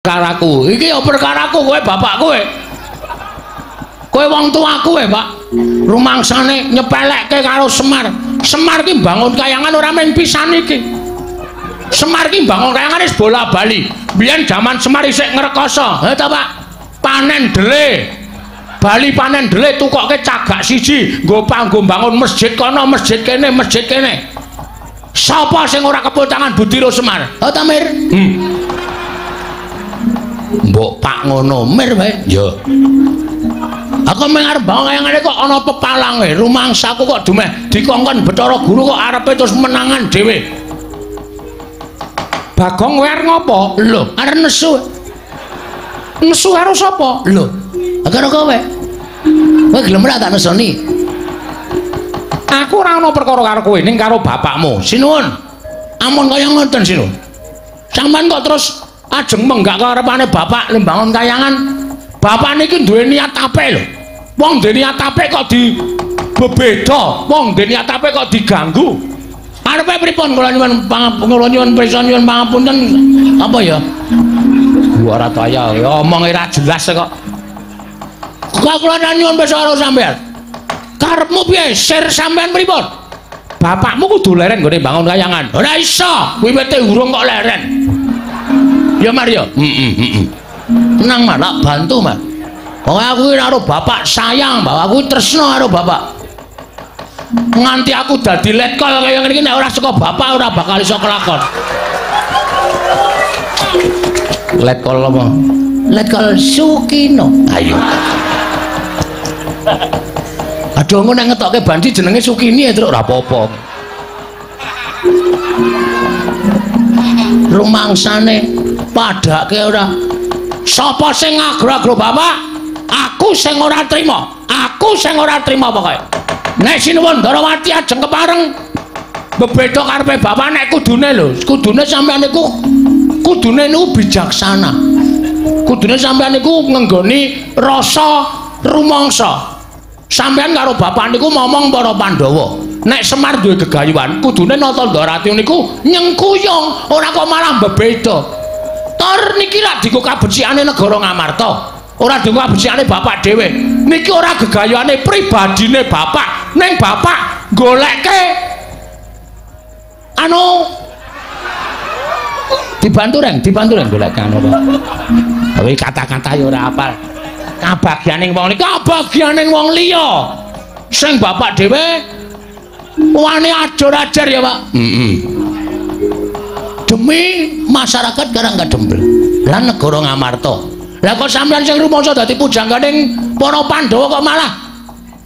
perkaraku. Iki ya perkaraku kowe bapak kowe. Kowe wong tuaku Pak. Rumangsane nyepelekke karo Semar. Semar ki bangun kayangan ora mung pisan iki. Semar ki bangun kayangan wis bola-bali. Biyen jaman Semar isih ngrekoso. Ha ta Pak. Panen dele. Bali panen dele tukoke cagak siji, nggo panggo bangun masjid kono, masjid kene, masjid kene. Sapa sing ora kepul tangan Budiro Semar? Ha ta Mir? Mbok Pak ngono, Mir wae. Ya. Aku mengarep bangun kayangane kok ana pepalange, rumangsaku kok dumeh dikongkon Bathara Guru kok arepe terus menangan dhewe. Bagong wer ngopo? Lho, arep nesu. Nesu karo sapa? Lho, karo kowe. Kowe gelem ora tak nesoni? Aku ora ana perkara karo kowe, ning karo bapakmu. Sinuwun. Amun kaya ngoten sinuwun. Sampeyan kok terus ajeng menggak karepane bapak lembangun kayangan. Bapak niki duwe niat apik lho. Wong duwe niat apik kok dibebeda, wong duwe niat apik kok diganggu. Arepe pripun kula nyuwun pirsa nyuwun pangapunten apa ya? Gua ora taya omong ora jelas kok. Kula nyuwun pirsa karo sampean. Karepmu piye? Sir sampean pripun? Bapakmu kudu leren nggone bangun kayangan. Ora iso, wiwite urung kok leren. Ya Mario. Tenang Mas, tak bantu Mas. Wong aku karo bapak sayang, bahwa aku tresna karo bapak. Nganti aku dadi letkol kaya ngene iki nek ora saka bapak ora bakal iso kelakon. Letkol apa? Letkol Sukino. Ayo. Aduh ngono nek ngetokke Bandi jenenge Sukini ya terus ora apa-apa. Rumangsane padake ora. Sapa sing ngagro-agro bapak? Aku sing ora trima. Aku sing ora trima pokoke. Nek sinuwun Darawati ajeng kepareng bebeda karepe bapak nek kudune lho. Kudune sampeyan niku bijaksana. Kudune sampeyan niku ngenggoni rasa rumangsa. Sampeyan karo bapak niku momong para Pandhawa. Nek Semar duwe gegayuhan, kudune nata Darawati niku nyengkuyung, ora kok malah bebeda. Tor niki lak dienggo kabecikane negara Ngamarta. Ora dienggo kabecikane bapak dhewe. Niki ora gegayuhane pribadine bapak. Ning bapak golekke anu dibantu reng golek anu. Tapi kata-kata ya ora apal. Kabagyaning wong niki kabagyaning wong liya. Sing bapak dhewe wani ajar-ajar ya, Pak. Demi masyarakat karang kadempel lan negara Ngamarta. Lah kok sampeyan sing rumangsa dadi pujangganing para Pandhawa kok malah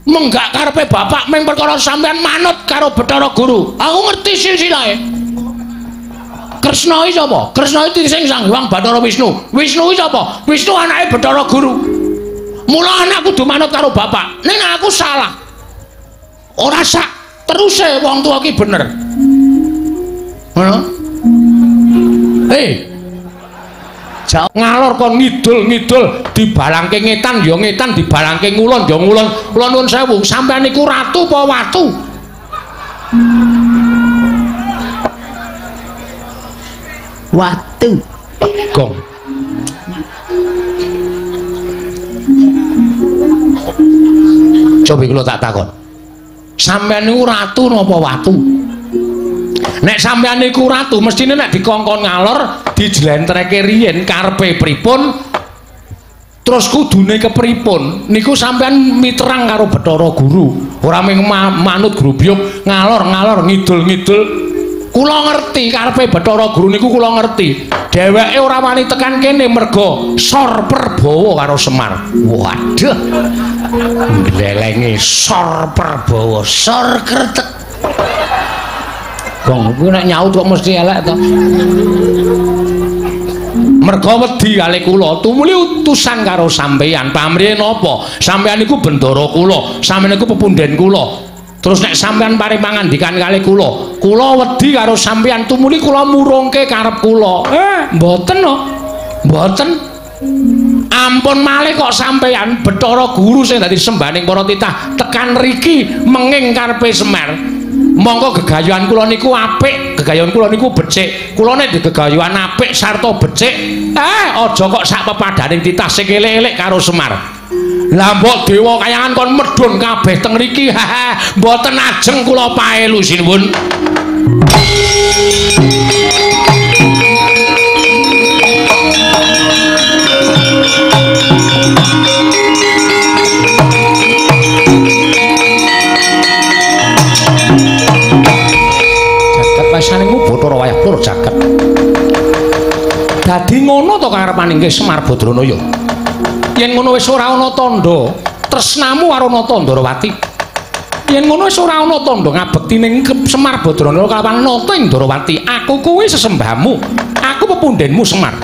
menggak karepe bapak ming perkara sampeyan manut karo Bathara Guru. Aku ngerti silsilahe. Kresna iki sapa? Kresna iki sing Sang Hyang Bathara Wisnu. Wisnu iki sapa? Wisnu anake Bathara Guru. Mula anak kudu manut karo bapak. Ning aku salah. Ora sak teruse wong tuwa ki bener. Ngono? Jauh ngalor kon ngidul dibalangke ngetan ya ngetan, dibalangke ngulon ya ngulon. Kula nuwun sewu, sampeyan niku ratu apa watu? Watu. Gong. Coba kula tak takon. Sampeyan niku ratu napa watu? Nek sampeyan niku ratu mestine nek dikongkon ngalor dijlentreke riyen karepe pripun terus kudune kepripun niku sampeyan miterang karo Bathara Guru ora mung manut grubyuk ngalor ngidul kula ngerti karepe Bathara Guru niku kula ngerti dheweke ora wani tekan kene merga Sor Prabawa karo Semar. Waduh nglelengi Sor Prabawa Sor Kretek. Gong, kuwi nek nyaut kok mesti elek to. Merga wedi kali kula, tumuli utusan karo sampeyan. Pamrih napa? Sampeyan iku bendara kula, sampeyan iku pepunden kula. Terus nek sampeyan pari pangandikan kali kula, kula wedi karo sampeyan, tumuli kula murungke karep kula. Mboten no. Mboten. Ampun malih kok sampeyan Bathara Guru sing dadi sembaning para titah tekan riki menging karepe Semar. Monggo gegayuhan kula niku apik, gegayuhan kula niku becik. Kula nek gegayuhan apik sarta becik, aja kok sak pepadaning titah sing elek-elek karo Semar. Lah mbok dewa kayangan kon medhun kabeh teng mriki. Mboten ajeng kula paelu sinuwun. Pasaningmu Bathara wayah lur jagat. Dadi ngono to karepaning Semar Badranaya. Yen ngono wis ora ana tandha tresnamu karo Nata Ndarawati. Yen ngono wis ora ana tandha ngabekti ning Semar Badranaya kalawan Nata Ndarawati, aku kuwi sesembahmu. Aku pepundhenmu Semar.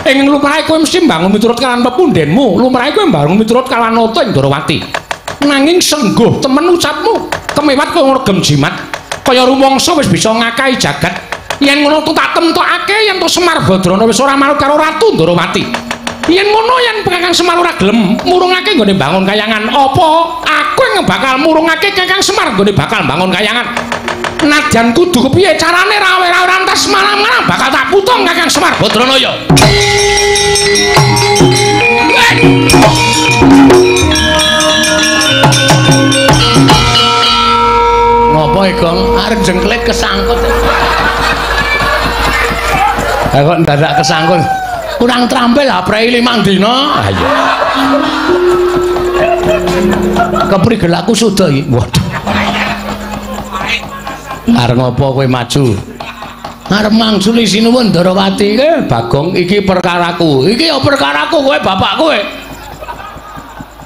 Ing lumrahe kowe mesti mbangun miturut kalawan pepundhenmu, lumrahe kowe mbangun miturut kalawan Nata Ndarawati. Nanging sengguh temen ucapmu, kemewat kowe ngregem jimat. Kaya rumangsa wis bisa ngakahi jagat. Yen ngono tak temtokake yen to Semar Badrana wis ora manut karo Ratu Ndarawati. Yen ngono yen Kakang Semar ora gelem murungake nggone bangun kayangan, apa aku yang bakal murungake Kakang Semar nggone bakal bangun kayangan. Nadyan kudu kepiye carane rawe-rawe rantas malam-malam bakal tak putung Kakang Semar Badranaya. Ngopo Gong arep jengklet kesangkut. Kok ndadak kesangkut. Kurang trampil ha prei 5 dina. Ayo. Keprigel aku suda iki. Waduh. Arep ngopo kowe maju? Arep mangsuli sinuwun Ndarawati. Bagong iki perkaraku. Iki ya perkaraku kowe bapak kowe.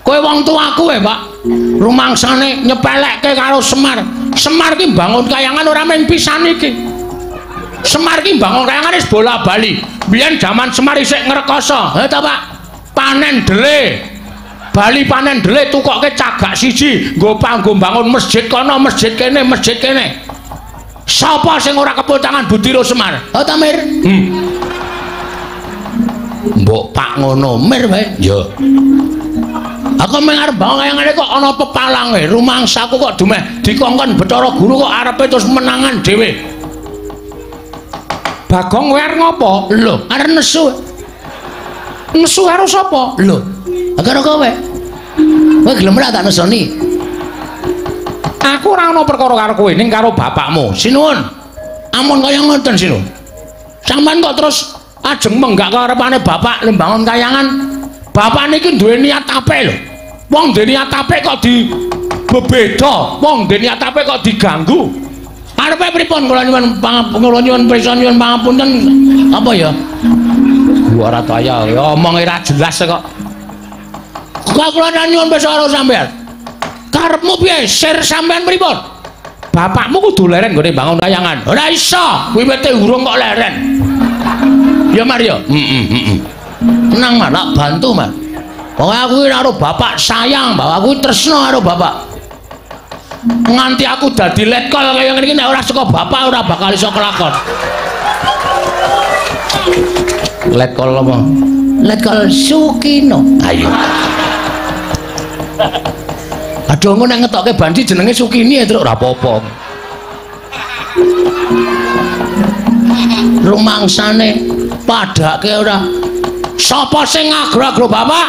Kowe wong tuaku Pak. Rumangsane nyepelekke karo Semar. Semar ki bangun kayangan ora men pisan iki. Semar ki bangun kayangan wis bola-bali. Biyen jaman Semar isih ngrekoso. Ta Pak. Panen dele. Bali panen dele tukoke cagak siji, nggo panggo bangun masjid kono, masjid kene, masjid kene. Sapa sing ora keputangan Budira Semar? Ta Mir? Mbok Pak ngono, Mir wae. Ya. Aku mengarep bangun kayangane kok ana pepalange, rumangsaku kok dumeh dikongkon Bathara Guru kok arepe terus menangan dhewe. Bagong kowe arep ngopo? Lho, arep nesu. Nesu karo sapa? Lho, karo kowe. Kowe gelem ora tak nesoni? Aku ora ana perkara karo kowe ning karo bapakmu. Sinuwun. Amun kaya ngoten sinuwun. Sampeyan kok terus ajeng menggak karepane bapak lembangun kayangan. Bapak niki duwe niat apik lho. Wong duwe niat apik kok dibebeda, wong duwe niat apik kok diganggu. Arepe pripun kula nyuwun pirsa nyuwun pangapunten apa ya? Ora taya ya omong ora jelas kok. Kok kula nyuwun pirsa karo sampean. Karepmu piye? Sir sampean pripun? Bapakmu kudu leren nggone bangun kayangan. Ora iso, wiwite urung kok leren. Ya Mario. Tenang Mas, tak bantu Mas. Wong aku karo bapak sayang, bahwa aku tresna karo bapak. Nganti aku dadi letkol kaya ngene iki nek ora saka bapak ora bakal iso kelakon. Letkol apa? Letkol Sukino. Ayo. Aduh ngono nek ngetokke Bandi jenenge Sukini ya, Truk, ora apa-apa. Rumangsane padake ora. Sapa sing ngagro-agro bapak?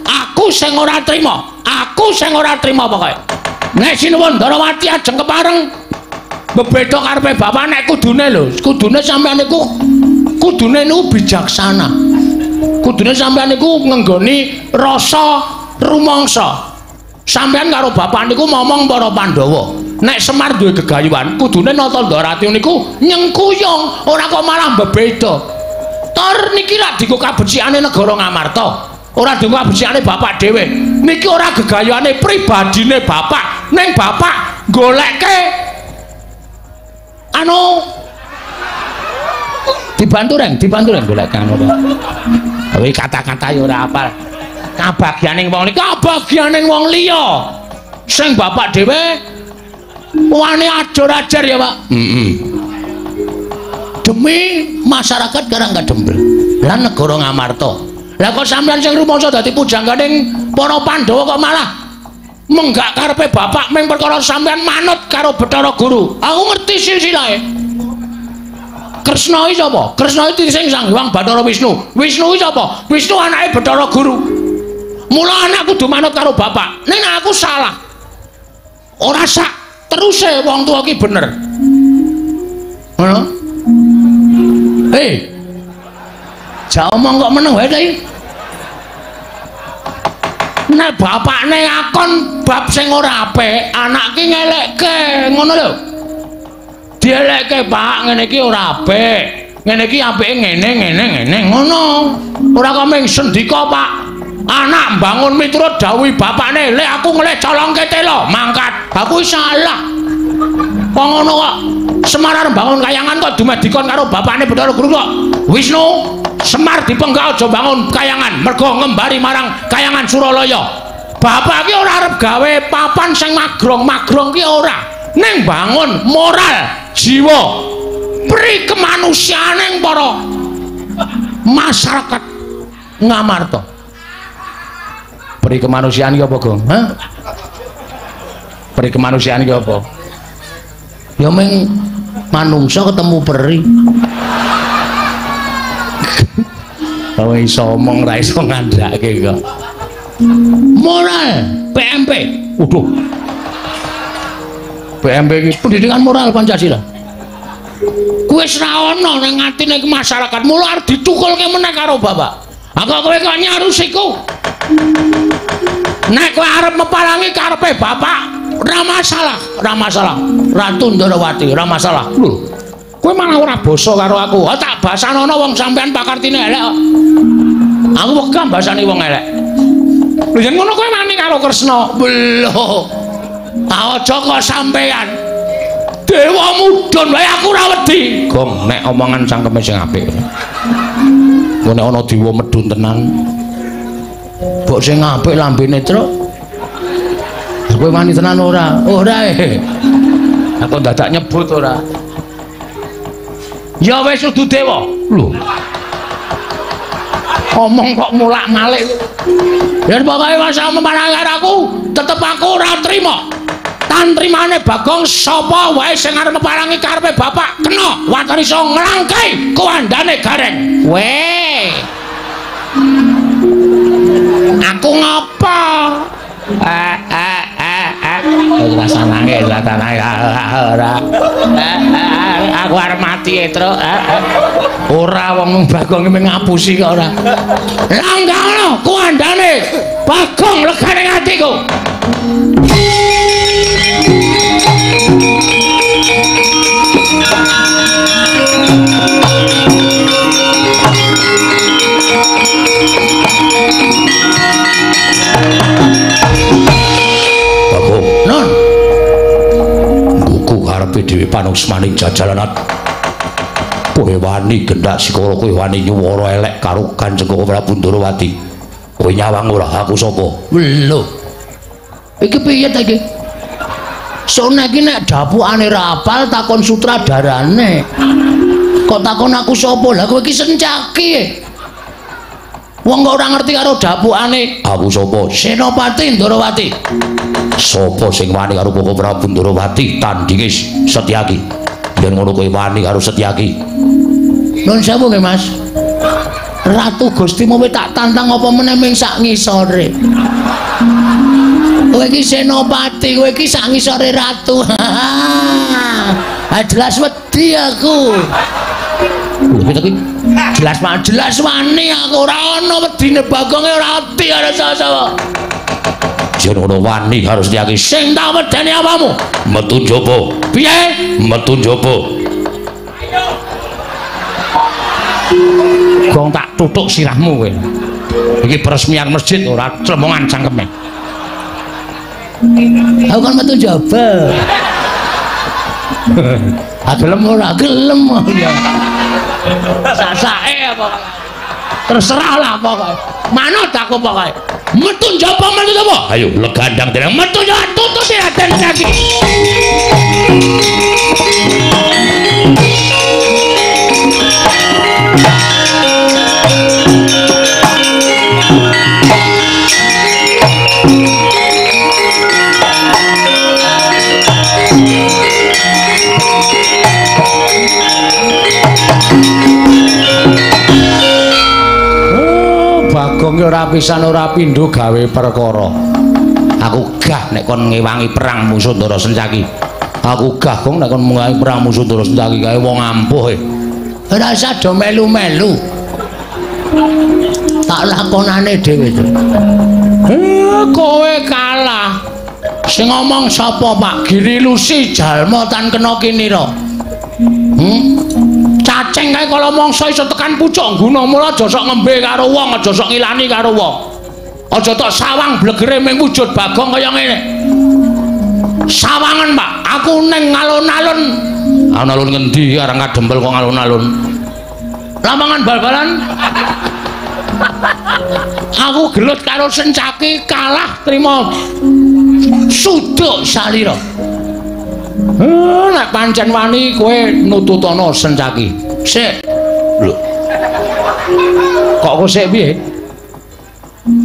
Aku sing ora trima. Aku sing ora trima pokoke. Nek sinuwun Ndarawati ajeng kepareng bebeda karepe bapak nek kudune lho. Kudune sampeyan niku kudune niku bijaksana. Kudune sampeyan niku ngenggoni rasa rumangsa. Sampeyan karo bapak niku momong para Pandhawa. Nek Semar duwe gegayuhan, kudune Nata Ndarawati niku nyengkuyung, ora kok malah bebeda. Tor niki lak dienggo kabecikane negara Ngamarta. Ora dienggo kabecikane bapak dhewe. Niki ora gegayuhane pribadine bapak. Ning bapak golekke anu dibantu reng golek anu. Kuwi kata-kata ya ora apal. Kabagyaning wong iki kabagyaning wong liya. Sing bapak dhewe wani ajar-ajar ya, Pak. Demi masyarakat garang kadempel lan negara Ngamarta. Lah kok sampeyan sing rumangsa dadi pujangganing para Pandhawa kok malah menggak karepe bapak ming perkara sampeyan manut karo Bathara Guru. Aku ngerti silsilahe. Kresna iki sapa? Kresna iki sing Sang Hyang Bathara Wisnu. Wisnu iki sapa? Wisnu anake Bathara Guru. Mula anak kudu manut karo bapak. Ning aku salah. Ora sak teruse wong tuwa ki bener. Ngono? Ja omong kok meneng wae ta iki? Nek bapakne ngakon bab sing ora apik, anak ki ngelekke, ngono lho. Dielekke, Pak, ngene iki ora apik. Ngene iki apike ngene, ngono. Ora kok ming sendika, Pak. Anak bangun miturut dawuh bapakne, lek aku ngelek colongke telo, mangkat. Aku salah. Kok ngono kok? Semar bangun kayangan kok dumedikon karo bapakne Bathara Guru kok. Wisnu, Semar dipenggal aja bangun kayangan, mergo ngembari marang kayangan Suralaya. Bapak ki ora arep gawe papan sing magrong ki ora. Ning bangun moral, jiwa, pri kemanusiaaning para masyarakat Ngamarta. Pri kemanusiaan ki apa, Gong? Hah? Pri kemanusiaan ki apa? Ya ming manungsa ketemu peri. Kowe iso omong ra iso ngandhake kok. Moral PMP. Waduh. PMP iki pendidikan moral Pancasila. Kuwi wis ra ono ning atine masyarakat, mula arep ditukulke meneh karo bapak. Aku kowe kok nyarus iku. Nek kowe arep mepalangi karepe bapak, ora masalah. Ratu Ndarawati, ora masalah. Lho, kowe malah ora basa karo aku. Tak basanono wong sampean pakartine elek kok. Aku wegah basani wong elek. Lho yen ngono kowe wani karo Kresna. Lho. Aja kok sampean. Dewa mudhun wae aku ora wedi. Gong, nek omongan cangkeme sing apik. Nek ana dewa medun tenan. Mbok sing apik lambene truk. Kowe wani tenan ora? Ora. Aku dadak nyebut ora. Ya wis dudu dewa. Lho. Omong kok mulak-malik. Yen pokoke masa memarang aku, tetep aku ora trima. Tan trimane Bagong sapa wae sing arep meparangi karepe bapak kena waton iso nglangkai kuandane gareng. Weh. Aku ngapa? Rasane ora. Aku arep mati Truk. Ora wong Bagong iki ngapusi kok ora. Langgano kuandane Bagong legane atiku. Karepe dhewe panungsmaning jajalanat kowe wani gendak sikara kowe wani nyuwara elek karo Kanjeng Prabu Ndarawati kowe nyawang ora aku sapa lho iki piye ta iki sone iki nek dapukane ra apal takon sutradarane kok takon aku sapa lha kowe iki sencaki wong kok ora ngerti karo dapukane aku sapa Senopati Ndarawati. Sapa sing wani karo Prabu Ndarawati tandinge Setyaki. Yen ngono kowe wani karo Setyaki. Nuwun sewu nggih Mas. Ratu Gustimu wis tak tantang apa meneh ming sak ngisore. Kowe iki Senopati, kowe iki sak ngisore ratu. Jelas wedi aku. Jelas wani aku ora ana wedine Bagonge ora ati karo sapa. Yen ngono wani harus Setyaki sing tak medeni apamu metu njaba piye metu njaba gong tak tutuk sirahmu kowe iki peresmian masjid ora clemongan cangkeme aku kan metu njaba gelem ora gelem ya sasake apa terserah lah pokoke manut aku pokoke metu njaba metu apa ayo legandang dereng metu njaba tutut Raden Setyaki Bagong ora pisan ora pindho gawe perkara. Aku gah nek kon ngewangi perang musuh Ndara Sencaki. Aku gah Gong nek kon ngewangi perang musuh Ndara Sencaki kae wong ampuh. Ora usah do melu-melu. Tak lakonane dhewe to. Kowe kalah. Sing ngomong sapa Pak Giri Lusi jalma tan kena kinira. Cacing kae kala mangsa iso tekan pucuk gunung mula aja sok ngembe karo wong, aja sok ngilani karo wong. Aja tok sawang blegere ming wujud Bagong kaya ngene. Sawangan, Pak. Aku ning alun-alun. Alun-alun ngendi arang kadempel kok alun-alun. Lamangan bal-balan. Aku gelut karo Sencaki kalah trima suduk salira. Nek pancen wani kowe nututana Sencaki. Sik. Lho. Kok kok sik piye?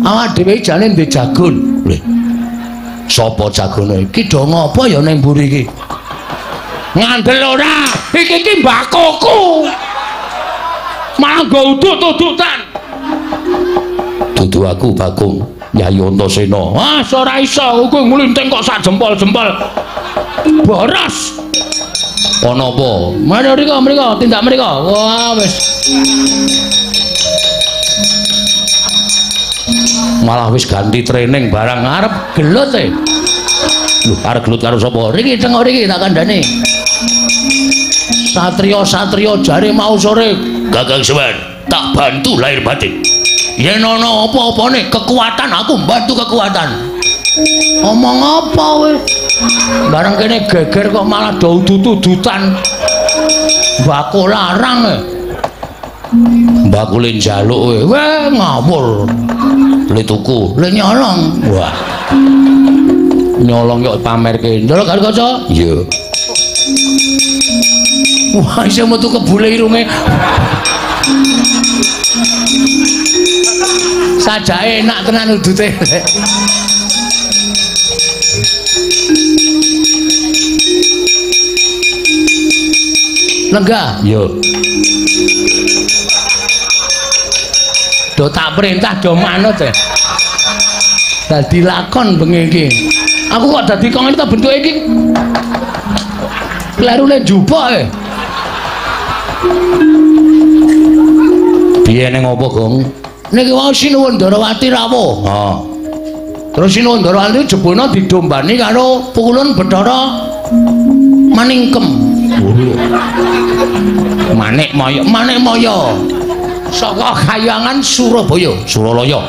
Awak dhewe jane ndek jagon. Lho. Sapa jagone? Ki do ngopo ya ning mburi iki? Ngandel ora. Iki mbakoku. Malah nggo udut-udutan. Dudu aku Bagong, Nyai Antasena. Ah, ora iso, kowe nglinting kok sak jempol-jempol. Boros. Ana apa? Mriko, tindak mriko. Wah, wis. Malah wis ganti training barang arep gelut e. Lho, arep gelut karo sapa? Riki tengok riki tak kandhane. Satria-satria jare mau sore Gagang Semar tak bantu lahir batin. Yen ana apa-apane kekuatan aku bantu kekuatan. Omong apa kowe? Bareng kene geger kok malah do udut-udutan. Mbako larang e. Mbakule njaluk kowe. Weh ngawur. Le tuku, le nyolong. Wah. Nyolong kok pamerke. Ndelok karo kaca? Iya. Wah, iso metu kebule irunge. Sajake enak tenan udute. Lega? Yo. Do tak perintah do manut e. Dadi lakon bengi iki. Aku kok dadi kong iki bentuke iki. Klerune jupuk e. Piye ning apa, Gong? Niki wau Sinuwun Ndarawati rawuh. Ha. Terus Sinuwun Ndarawati jebulna didombani karo Pukulun Bathara Maningkem. Manik Maya. Saka Kayangan Surabaya. Suralaya.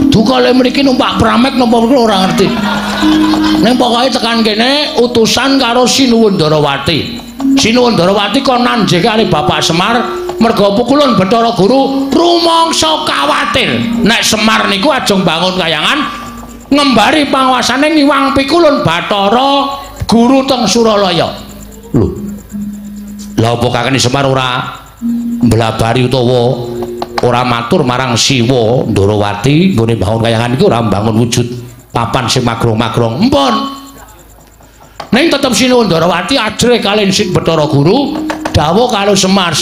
Dukale mriki numpak pramek napa ora ngerti. Ning pokoke tekan kene utusan karo Sinuwun Ndarawati. Sinuwun Ndarawati kon nanjing kali Bapak Semar merga Pukulun Bathara Guru rumangsa kawatir nek Semar niku ajeng bangun Kayangan ngembari panguwasane ngiwang Pikulun Bathara Guru teng Suralaya. Lho. Lah apa kakene Semar ora mblabari utawa ora matur marang Siwa Ndarawati nggone bangun Kayangan iki ora mbangun wujud papan sing magrong-magrong. Empun. Ning tetep Sinuwun Ndarawati ajrih kalih Sing Bathara Guru dawuh karo Semar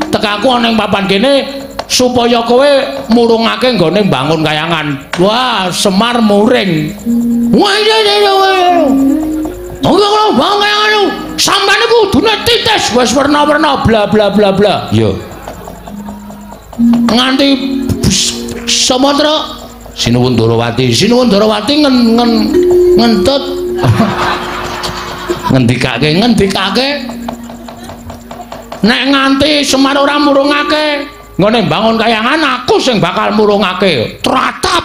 tekaku ana ing papan kene supaya kowe murungake nggone bangun Kayangan. Wah, Semar muring. Wah, iya. Ora bangun Kayangan. Sampeyan iku kudune titis wis werna-werna bla bla bla bla. Iya. Nganti samatra Sinuwun Ndarawati ngentut ngendikake nek nganti Semar ora murungake nggone bangun Kayangan aku sing bakal murungake. Tratap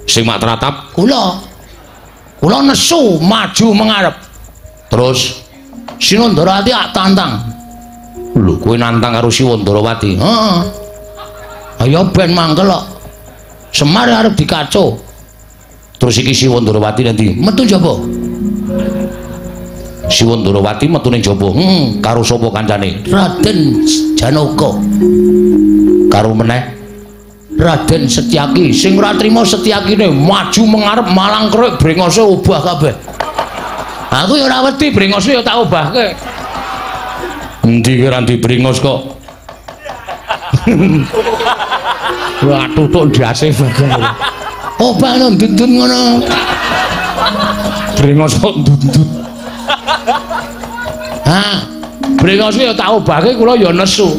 sing mak tratap kula nesu maju mengarep. Terus Sinuwun Ndarawati tak tantang. Lho kowe nantang karo Sinuwun Ndarawati? Heeh. Ayo ben mangkel kok Semar arep dikaco. Terus iki Sinuwun Ndarawati nanti metu njaba. Sinuwun Ndarawati metu ning jaba. Karo sapa kancane? Raden Janaka. Karo meneh Raden Setyaki. Sing ora trima Setyakine maju mengarep malang krek brengose obah kabeh. Aku ya ora wedi brengose ya tak obahke. Endi ki ra dibrengos kok. Wah tutuk ndase Bagong. Oh Bagong ndut-ndut ngono. Brengos kok ndut-ndut. Brengos ya tak obahke kula ya nesu.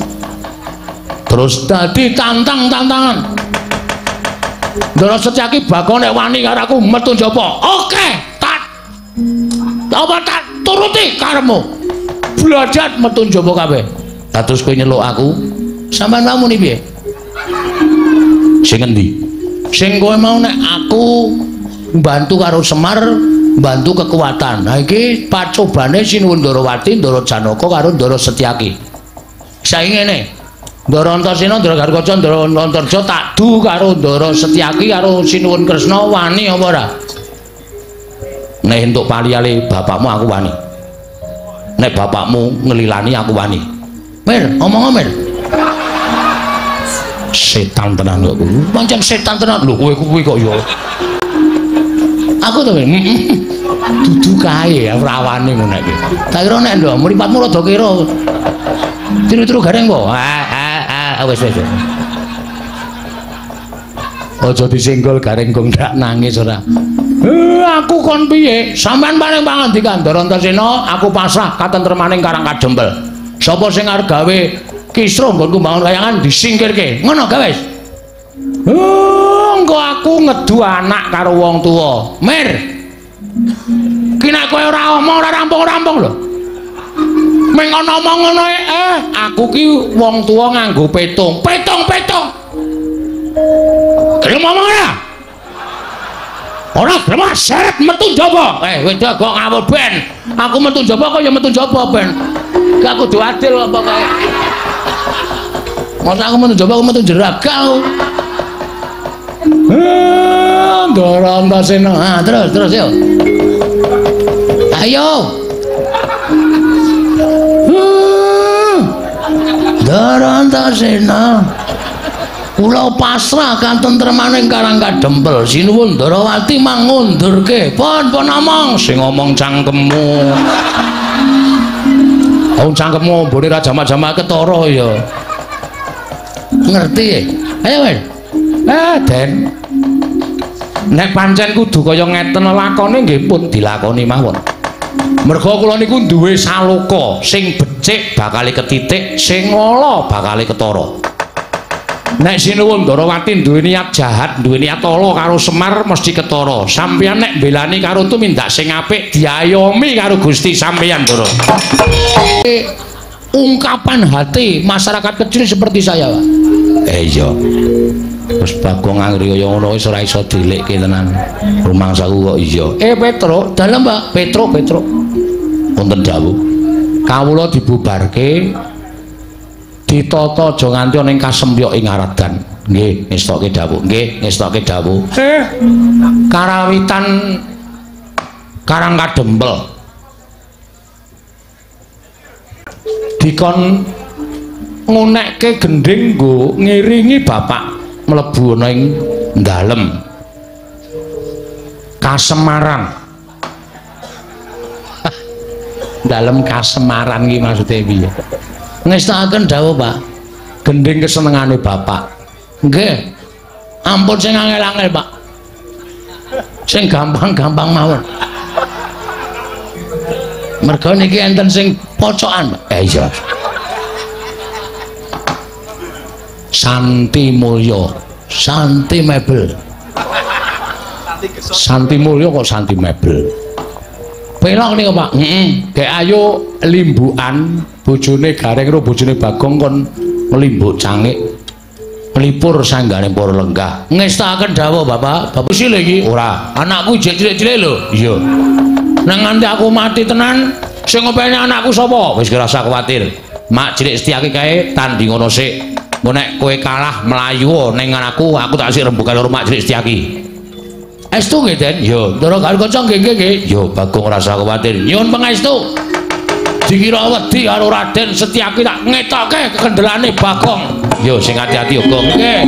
Terus dadi tantangan. Ndara Setyaki Bagong nek wani karo aku metu njaba. Oke, tak. Apa tak turuti karepmu. Bladat metu njaba kabeh. Terus kowe nyeluk aku, sampean mau muni piye? Sing endi? Sing kowe mau nek aku mbantu karo Semar, mbantu kekuatan. Nah iki pacobane Sinuwun Ndarawati, Ndara Janaka karo Ndara Setyaki. Saiki ngene. Ndara Antasena, Ndara Gargaja, Ndara Antarja tak du karo Ndara Setyaki karo Sinuwun Kresna wani apa ora? Nek entuk paliyale bapakmu aku wani. Nek bapakmu ngelilani aku wani. Mir, omong Mir. Setan tenan kok. Pancen setan tenan lho kowe kuwi kok ya. Aku to dudu kae ora wani ngono iki. Tak kira nek lho mripatmu rada kira. Tiru-tiru gareng po. Wis. Aja disenggol gareng kok ndak nangis ora. Aku kon piye? Sampeyan paring pangandikan Ndara Antasena, aku pasrah katentremaning Karang Kadempel. Sapa sing arep gawe kisruh nggonku mbangun kayangan disingkirke. Ngono ga wis. Engko aku ngedu anak karo wong tuwa. Mir. Ki nek kowe ora omong ora rampung-rampung lho. Meng ana omong ngono aku ki wong tuwa nganggo petung. Petung. Gelem omong ora? Ora gelem seret metu njaba. Wedok kok ngawur ben. Aku metu njaba kok ya metu njaba ben. Gak kudu adil apa kae. Masa aku metu njaba aku metu jeragal. Ndara Antasena. Terus yo. Ayo. Ndara Antasena. Kula pasrah katentremaning Karang Kadempel. Sinuwun Ndarawati mangundurke. Pon omong sing ngomong cangkemmu. Wong cangkemmu mbone ra jamak-jamak ketara ya. Ngerti? Ayo wis. Den. Nek pancen kudu kaya ngeten lakone nggih pun dilakoni mawon. Merga kula niku duwe saloka sing becik bakal ketitik, sing ala bakal ketara. Nek Sinuwun Ndarawati duwe niat jahat, duwe niat ala karo Semar mesti ketara. Sampeyan nek mbelani karo tumindak sing apik diayomi karo Gusti sampeyan, Ndara. Ungkapan hati masyarakat kecil seperti saya, Pak. Iya. Terus Bagong anggere kaya ngono wis ora iso dilekke tenan. Rumangsaku kok iya. Petro, dalem, Pak. Petro. Wonten dawuh. Kawula dibubarke ditata aja nganti ana ing kasempyok ing aradan. Nggih, ngestoke dawuh. Karawitan Karang Kadempel. Dikon ngunekke gending nggo ngiringi bapak mlebu ana ing dalem Kasemaran. Dalem Kasemaran iki maksude piye? Ngestakaken dawuh, Pak. Gending kesenengane bapak. Nggih. Ampun sing angel-angel, Pak. Sing gampang-gampang mawon. Merga niki enten sing pocokan, Pak. Iya. Santi Mulya, Santi Mebel. Santi Mulya kok Santi Mebel. Pelok niku, Pak. Kayak ayo limbukan bojone Gareng karo bojone Bagong kon mlimbuk cangik. Melipur sanggane para lenggah. Ngestakaken dawuh, Bapak. Bapak sile iki ora. Anakku cilik-cilik lho. Iya. Nang nganti aku mati tenan, sing ngopeni anakku sapa? Wis ora usah kuwatir. Mak cilik Setyaki kae tandhi ngono sik. Engko nek kowe kalah mlayu ning aku tak sik rembugan karo mak cilik Setyaki. Estu nggih, Den? Yo, Ndara Gargaja nggih. Yo, Bagong ora usah kuwatir. Nyuwun pangestu. Dikira wedi karo Raden Setyaki tak ngetokke kekendelane Bagong. Yo, sing ati-ati yo, Gong. Nggih.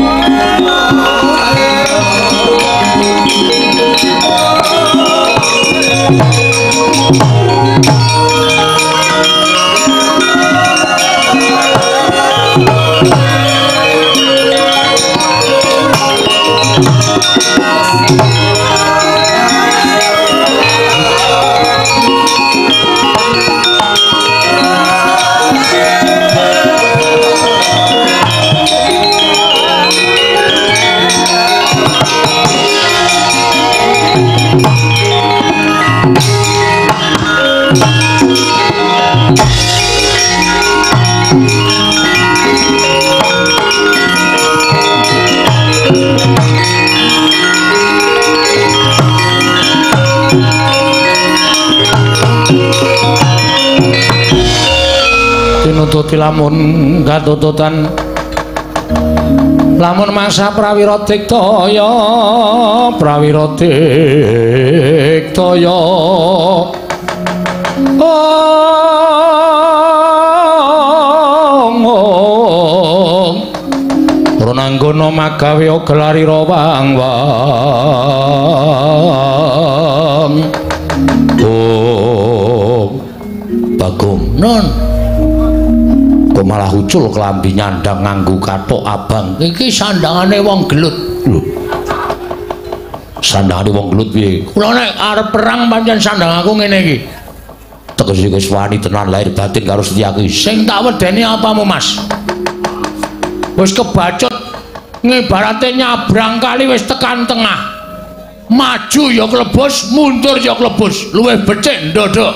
Gusti lamun katututan lamun mangsa prawira diktaya Rananggana magawe gelarira wang-wang Bagong non kok malah ucul kelambi nyandang nganggo kathok abang iki sandangane wong gelut lho sandangane wong gelut piye kula nek arep perang pancen sandang aku ngene iki tegese wis wani tenan lahir batin karo Setyaki sing tak wedeni apamu Mas wis kebacut ngibarate nyabrang kali wis tekan tengah maju ya klebus mundur ya klebus luwih becik ndodok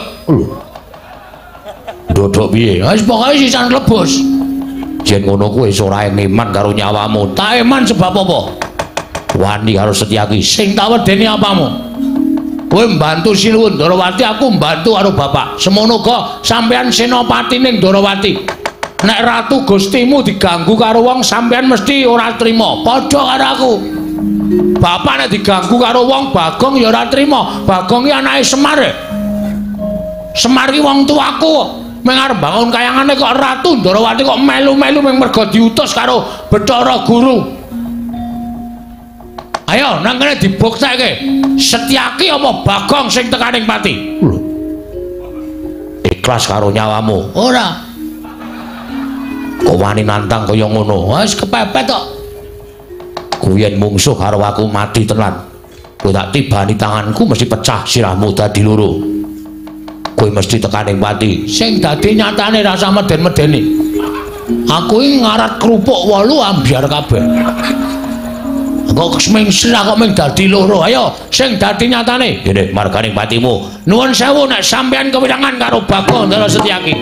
ndodok piye wis pokoke sisan klebus yen ngono kuwi wis ora eman karo nyawamu tak eman sebab apa wani karo Setyaki sing tak wedeni apamu kowe mbantu Sinuwun Darawati aku mbantu karo bapak semono uga sampean senopati ning Darawati nek ratu gustimu diganggu karo wong sampean mesti ora trima padha karo aku bapak nek diganggu karo wong Bagong ya ora trima Bagong ki anake Semar Semar ki wong tuaku meng arep bangun kayangane kok ratu Darawati kok melu-melu meng mergo diutus karo Bathara Guru ayo nang kene dibuktekke Setyaki apa Bagong sing tekaning pati ikhlas karo nyawamu ora kok wani nantang kaya ngono wis kepepet kok kuwi yen mungsuh karo aku mati tenan kowe tak tibani tanganku mesti pecah sirahmu dadi loro kowe mesti tekaning pati sing dadi nyatane rasa meden-medeni aku iki ngarat kerupuk 8 ambyar kabeh kok seming sirah kok mung dadi loro ayo sing dadi nyatane ngene marganing patimu nuwun sewu nek sampean kewirangan karo Bagong Ndara Setyaki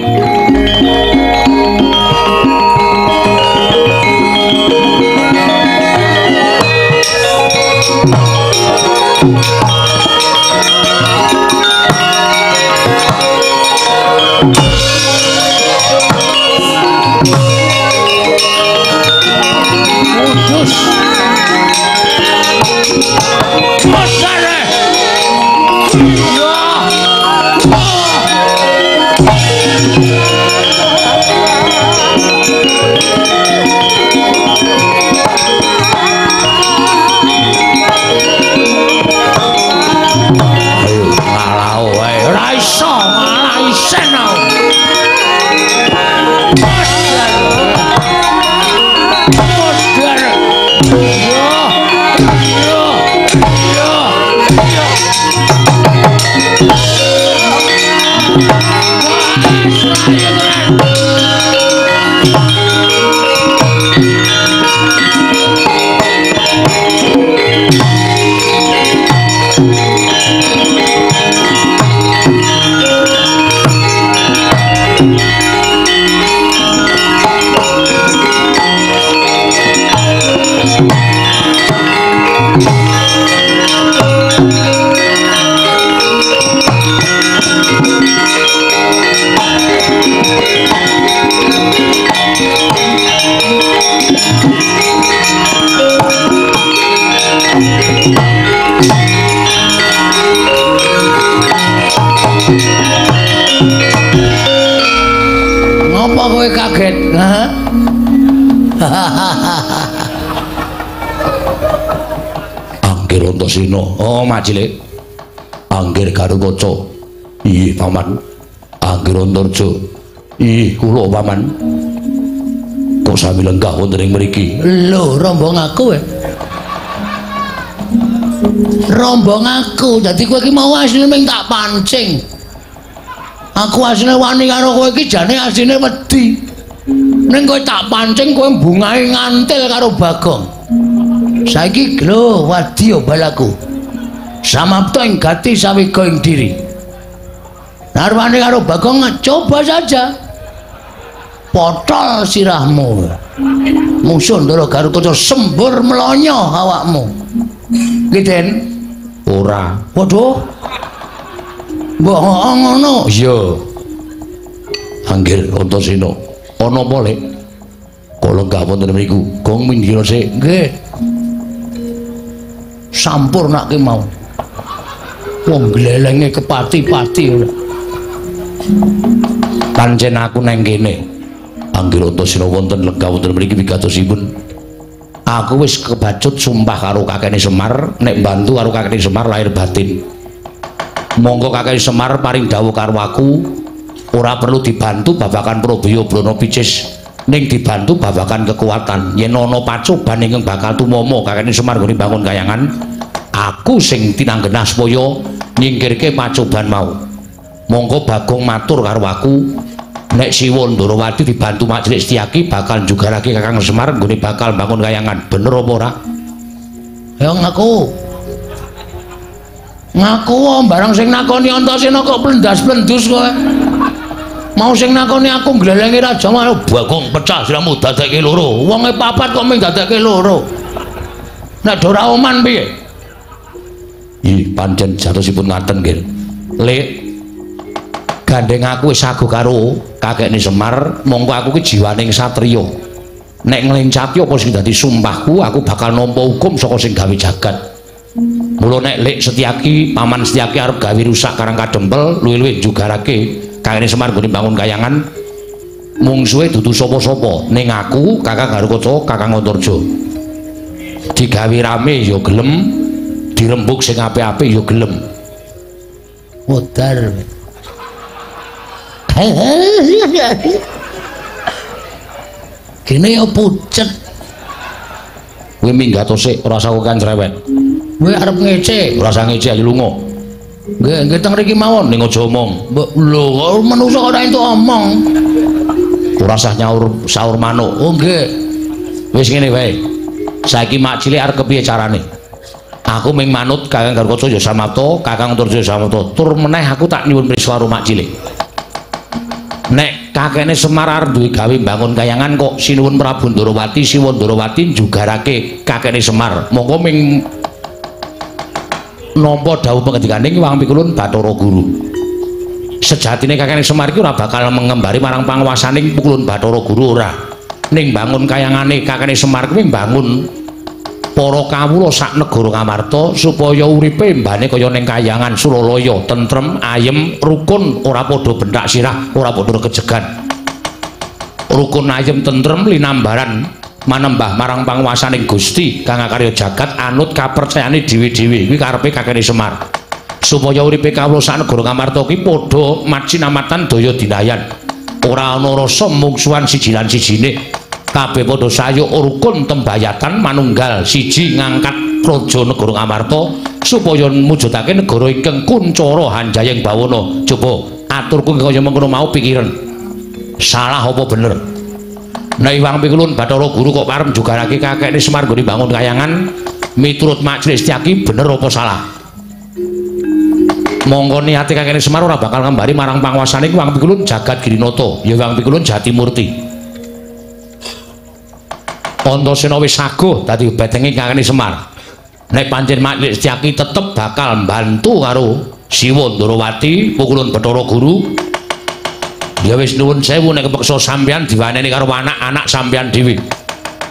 kaget Anggir Antasena oh Macilik Anggir Garukaca iya paman Anggir Antarja iya kula paman kok sami lenggah wonten ing mriki lho rombong aku rombong aku dadi kowe iki mau asline mung tak pancing aku asline wani karo kowe iki jane asline wedi ning kowe tak pancing kowe bungahe ngantil karo Bagong saiki lho wadya balaku samapta ing gati sawega ing diri narwane karo Bagong coba saja potol sirahmu musuh Ndara Garukaca sembur melonyo awakmu Giden ora waduh mbok ngono iya Anggir Antasena ana apa Lek? Kula lenggah wonten mriku. Gong minggir sik. Nggih. Sampurnake mau. Wong glelenge kepati-pati. Pancen aku nang kene. Anggir Antasena wonten lenggah wonten mriki wigatosipun. Aku wis kebacut sumpah karo kakene Semar nek bantu karo kakene Semar lahir batin. Monggo kakene Semar paring dawuh karo aku ora perlu dibantu babakan Probaya Brana Picis ning dibantu babakan kekuatan. Yen ana pacoban ingkang bakal tumama kakene Semar nggone bangun kayangan, aku sing tinanggenah supaya nyingkirke pacoban mau. Monggo Bagong matur karo aku nek Siwa Ndarawati dibantu Mak Cilik Setyaki bakal jugarake Kakang Semar nggone bakal bangun kayangan. Bener apa ora? Ya ngaku. Ngaku barang sing nakoni Antasena kok plendas-plendus kowe. Mau sing nakoni aku glelenge raja malah Bagong pecah siramu dadekke loro. Wonge papat kok mung dadekke loro. Nek ora oman piye? Ih, pancen jatosipun ngaten nggih. Lek gandeng aku wis saguh karo kakekne Semar, monggo aku ki jiwaning satriya. Nek nglencati apa sing dadi sumpahku, aku bakal nampa hukum saka sing gawe jagat. Mula nek Lek Setyaki, Paman Setyaki arep gawe rusak Karang Kadempel, luwih-luwih jugarake kakekne Semar nggone bangun kayangan, mungsuhe dudu sapa-sapa, ning aku Kakang Garukaca, Kakang Antarja. Digawe rame ya gelem, dirembuk sing apik-apik ya gelem. Modar. Kene ya pucet. Kowe minggat sik, ora usah kan cerewet. Kowe arep ngece, ora usah ngece ayo lunga. Nggih teng mriki mawon ning aja omong. Lho, kok manungsa ora entuk omong. Ora usah nyaur saur manuk. Oh nggih. Wis ngene wae. Saiki Mak Cilik arep kepiye carane? Aku ming manut Kakang Garukaca ya samapta, Kakang Antarja ya samapta. Tur meneh aku tak nyuwun priswa karo Mak Cilik. Nek kakekne Semar arep duwe gawe bangun kayangan kok sinuwun Prabu Ndarawati, Siwa Ndarawati jugarake kakekne Semar. Monggo ming nampa dawuh pangendikaning Wang Pikulun Bathara Guru. Sejatine kakekne Semar iki ora bakal mengembari marang panguwasaning Pikulun Bathara Guru ora. Ning bangun kayangane kakekne Semar kuwi bangun para kawula sak negara Kamarta supaya uripe mbane kaya ning kayangan Suralaya tentrem, ayem, rukun, ora padha bentak sirah, ora padha kejegan. Rukun ayem tentrem linambaran manembah marang panguwasaning Gusti kang karya jagat anut kapercayane dhewe-dhewe kuwi karepe kakekne Semar. Supaya uripe kawula sak negara Kamarta ki padha macinamatan daya dinayan. Ora ana rasa mungsuhan siji lan sijine. Kabeh padha sayuk rukun tembayatan manunggal siji ngangkat praja negara Kamarta supaya mujudake negara ingkang kuncara hanjayeng bawana. Coba aturku kaya mengkono mau pikiran. Salah apa bener? Nek Wang Pikulun Bathara Guru kok parem jugarake kakekne Semar nggone bangun kayangan miturut Mak Cilik Setyaki bener apa salah? Monggo niate kakekne Semar ora bakal ngembari marang panguwasaning Wang Pikulun Jagat Girinata, ya Wang Pikulun Jatimurti. Antasena wis saguh dadi betenge kakekne Semar. Nek pancen Mak Cilik Setyaki tetep bakal mbantu karo Siwa Ndarawati, Pikulun Bathara Guru. Ya wis nuwun sewu nek kepeksa sampeyan diwaneni karo anak-anak sampeyan dhewe.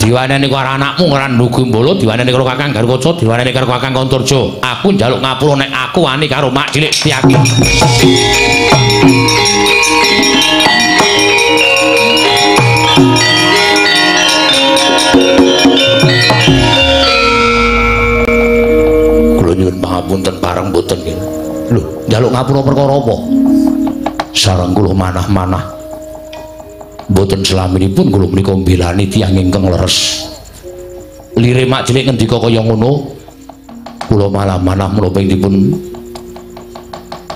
Diwaneni karo anakmu ora ndugu mbolo, diwaneni karo Kakang Garukaca, diwaneni karo Kakang Antarja. Aku njaluk ngapura nek aku wani karo Mak Cilik Setyaki. Kula nyuwun pangapunten pareng mboten nggih. Lho, njaluk ngapura perkara apa? Sareng kula manah-manah mboten selaminipun kula menika mbelani tiyang ingkang leres. Lire Mak Cilik ngendika kaya ngono, kula malah manah menapa dipun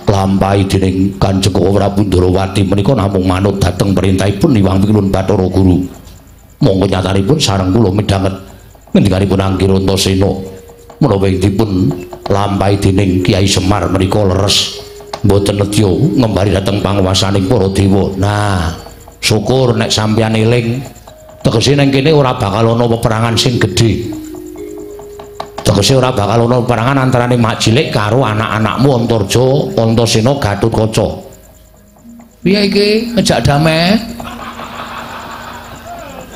lampahi dening Kanjeng Prabu Ndarawati menika namung manut dhateng perintahipun Wang Pikulun Bathara Guru. Monggo nyatanipun sareng kula midhanget ngendikanipun Anggir Antasena menapa dipun lampahi dening Kyai Semar menika leres. Mboten nedya ngembari dhateng panguwasaning para dewa. Nah, syukur nek sampeyan eling tegese nang kene ora bakal ana peperangan sing gedhe. Tegese ora bakal ana peperangan antarane Mak Cilik karo anak-anakmu Antarja, Antasena, Gatotkaca. Piye iki ngejak damai?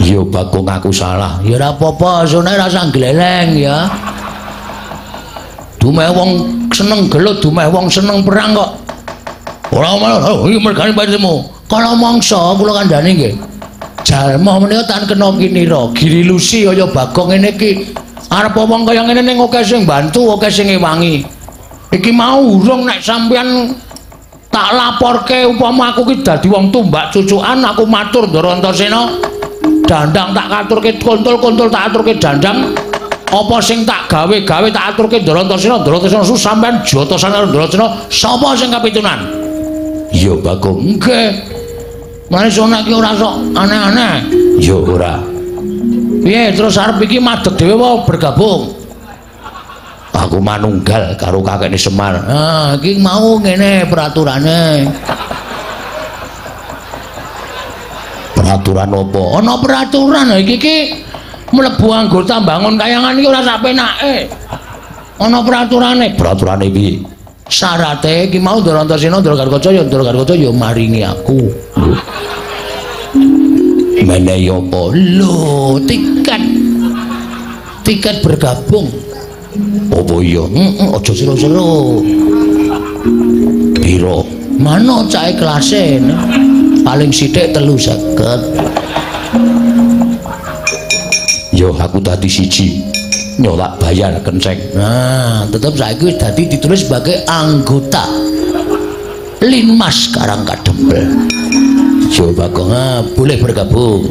Iya Bagong aku salah. Ya ora apa-apa, sone rasa gleleng ya. Dumeh wong seneng gelut, dumeh wong seneng perang kok. Ora malah iki mergane patimu. Kala mangsa kula kandhani nggih. Jalma menika tan kena kinira, giri lusi kaya Bagong ngene iki. Arep wong kaya ngene ning akeh sing bantu, akeh sing ngewangi. Iki mau urung nek sampeyan tak laporke upama aku ki dadi wong tumbak cucukan aku matur Ndara Antasena. Dandang tak aturke kontul-kontul tak aturke dandang. Apa sing tak gawe-gawe tak aturke Ndara Antasena, Ndara Antasena sampean jotosan karo Ndara Antasena. Sapa sing kapitunan? Ya Bagong. Nggih. Mane sona iki ora sok aneh-aneh. Ya ora. Piye terus arep iki madeg dhewe wae bergabung? Aku manunggal karo kakekne Semar. Ah, iki mau ngene peraturane. Peraturan apa? Ana peraturan iki mlebu anggota bangun kayangan iki ora sak penake. Ana peraturane. Peraturane piye? Syarate iki mau Ndara Antasena, Ndara Gargaca ya maringi aku. Menehi apa? Lho, tiket bergabung. Apa iya? Aja sira-sira. Piro? Mano cahe kelase? Paling sithik 350. Yo aku dadi siji. Nyolak bayar kenceng. Nah, tetep saiki wis dadi ditulis sebagai anggota Linmas Karangkadempel. Yo Bagong, boleh bergabung.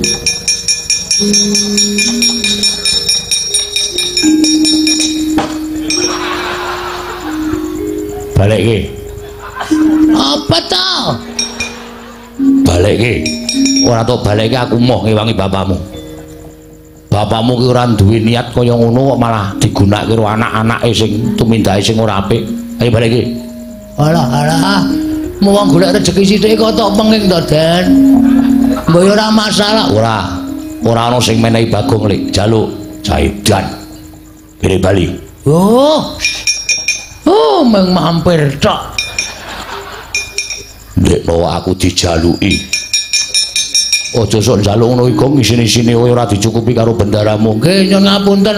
Balik ke. Apa tau? Balik ke. Ora tau balik ke aku mau ngewangi bapakmu. Bapakmu ki ora duwe niat kaya ngono kok malah digunakake karo anak-anake sing tumindahe sing ora apik. Ayo balik ke. Alah. Mau wong golek rezeki sithik kok tok penging to, Den. Mbok ora masalah. Ora ana sing menehi Bagong lek jaluk jahitan. Kene Bali. Oh, meng mampir tok. Nek aku dijaluki. Aja sok njaluk ngono iku ngisini-sini ora dicukupi karo bendaramu. Nggih, nyuwun ngapunten.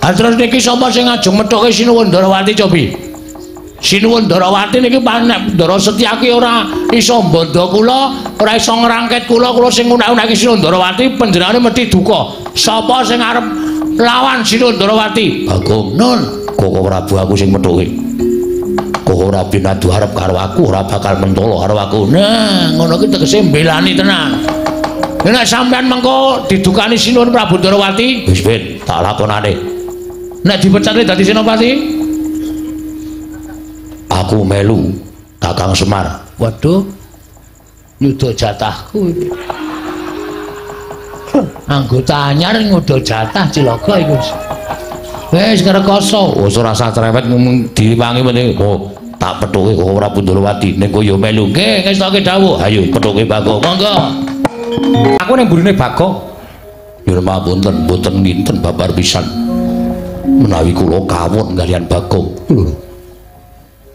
Terus niki sapa sing ajeng methuke Sinuwun Ndarawati cobi? Sinuwun Ndarawati niki panek Ndara Setyaki ora iso bondo kula, ora iso ngrangket kula sing unak-unake Sinuwun Ndarawati panjenengane mesti duka. Sapa sing arep lawan Sinuwun Ndarawati? Bagong. Nun, Koko Prabu aku sing methuke. Koko ora binadu arep karo aku, ora bakal mentolo karo aku. Nah, ngono ki tegese mbelani tenan. Nek sampean mengko didukani Sinuwun Prabu Ndarawati, wis ben tak lakonane. Nek dipecate dadi senopati, aku melu Kakang Semar. Waduh, nyuda jatahku. Anggota anyar nyuda jatah Cilaka iku. Wis ngrekoso, wis ora usah cerewet ngomong diwangi meneh. Oh, tak pethuke kok ora Ndarawati. Ning kowe yo melu. Nggih, ngestoke dawuh. Ayo pethuke Bagong. Monggo. Aku ning burine Bagong. Nyuwun pamunten, mboten ninten babar pisan. Menawi kula kawon kaliyan Bagong.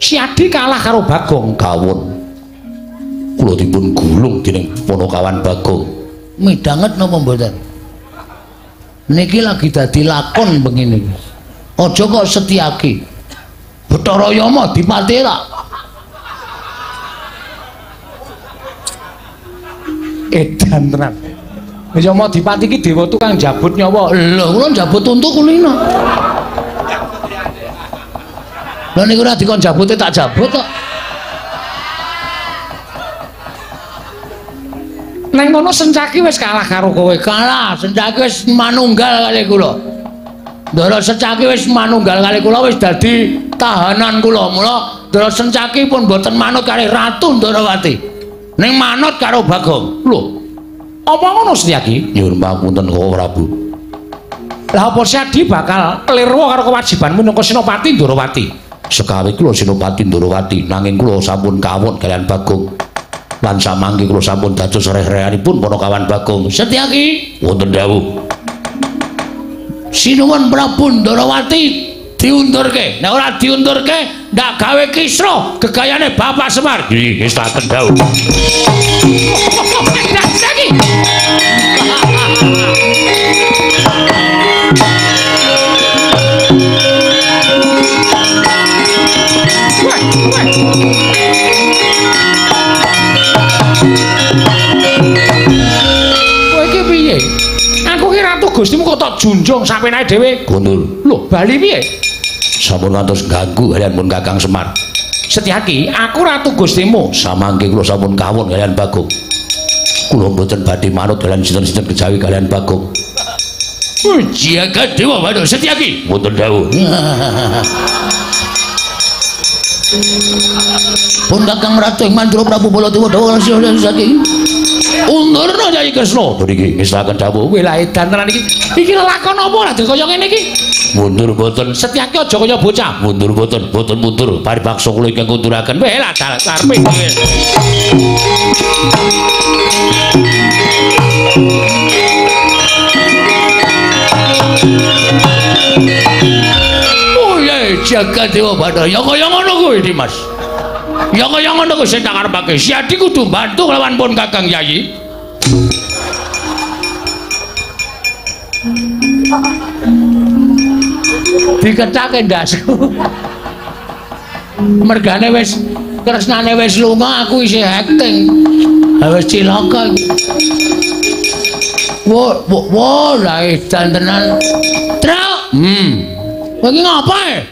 Si Adi kalah karo Bagong. Kawon. Kula dipun gulung dening Ponokawan Bagong. Midanget napa mboten? Niki lagi dadi lakon begini. Aja kok Setyaki. Bathara Yama dipati ra. Edan tenan. Yama dipati iki dewa tukang jabut nyawa. Lho, kula jabut untu kulina. Lah niku ora dikon jabute tak jabut kok. Neng ngono Sencaki wis kalah karo kowe. Kalah, Sencaki wis manunggal kali kula. Ndara Sencaki wis manunggal kali kula wis dadi tahanan kula. Mula Ndara Sencaki pun mboten manut kali Ratu Ndarawati. Ning manut karo Bagong. Lho. Apa ngono Setyaki? Nyuwun pamunten Koko Prabu. Lah apa Sadi bakal klirwa karo kewajiban minangka Senopati Ndarawati? Sekawi kula Senopati Ndarawati nanging kula sampun kawon kaliyan Bagong. Lan samangke kula sampun dados reh-rehanipun Ponokawan Bagong. Setyaki wonten dawuh. Sinuwun Prabu Ndarawati diundurke. Nek ora diundurke ndak gawe kisruh gegayane Bapak Semar. Nggih, wis tak dawuh. Setyaki. muga tak junjung sapenake dhewe. Kundul. Lho, bali piye? Sampun ngantos ganggu kalian pun Kakang Semar. Setyaki, aku ratu Gustimu. Samangke kula sampun kawon kalian Bagong. Kula mboten badhe manut kalian sinten-sinten kejawi kalian Bagong. Jagat Dewa Bathara Setyaki. Mboten dawuh. Pun Kakang Ratu ing Mandura Prabu Baladewa dawuh Setyaki. Undurna Nyai Kresna. Niki ngestaken dawuh. Wilahe dantenan iki. Iki lakon apa lah kaya ngene iki? Mundur boten. Setyaki aja kaya bocah. Mundur boten, boten mundur. Paribaksa kula ingkang kunduraken. Weh lah karepe. Oh ya Jagat Dewa Bathara ya kaya ngono kuwi Dimas. Ya kaya ngono kuwi sing tak karepake. Siadi kudu bantu lawan pun Kakang Yayi. Diketake ndasku. Mergane wis tresnane wis lunga aku isih acting. Wis cilaka. Wo lah dantenan. Truk. Iki ngapae?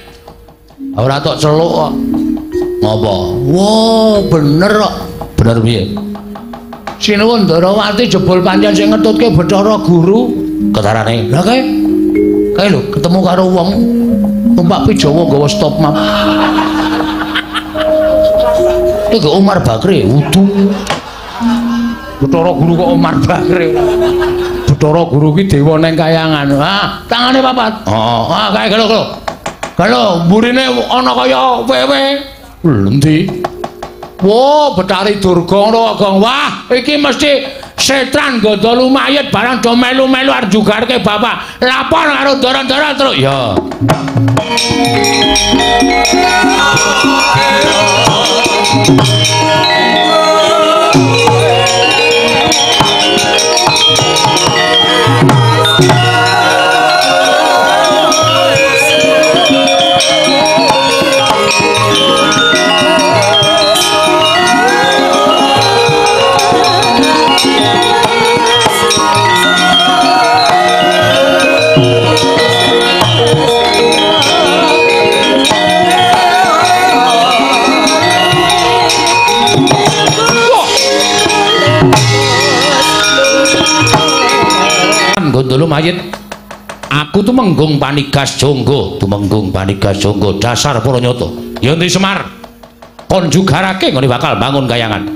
Ora tok celuk kok. Ngopo? Wo, bener kok. Bener piye? Sinuwun Darawati jebul pancen sing ngetutke Bathara Guru. Ketarane. Lah kae lho ketemu karo wong numpak Pijawa nggawa stop map. Iki Umar Bakri wudu. Bathara Guru kok Umar Bakri. Bathara Guru ki dewa ning kayangan. Ah, tangane papat. Heeh. Ah, kae gelo. Gelo, mburine ana kaya wewe. Endi? Wo, Betari Durga ngono, Gong. Wah, iki mesti setan gondo lumayit barang do melu-melu arep jugarke bapak. Lapor karo ndara-ndara terus. Ya. Gondolo mayit. Aku tuh menggung Panigas Jonggo, tumenggung Panigas Jonggo dasar para nyata. Ya endi Semar? Kon jugarake ngene bakal bangun kayangan.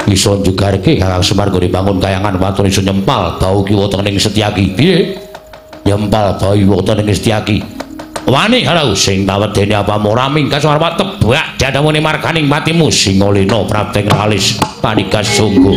Iso jugarake Kakang Semar ngene bangun kayangan watun iso nyempal bau kiwa teng ning Setyaki. Piye? Nyempal bau kiwa teng ning Setyaki. Wani halau sing tawedene apa ora mingkas arep tebak dadamune marganing patimu Singolena prapteng alis Panigas Jonggo.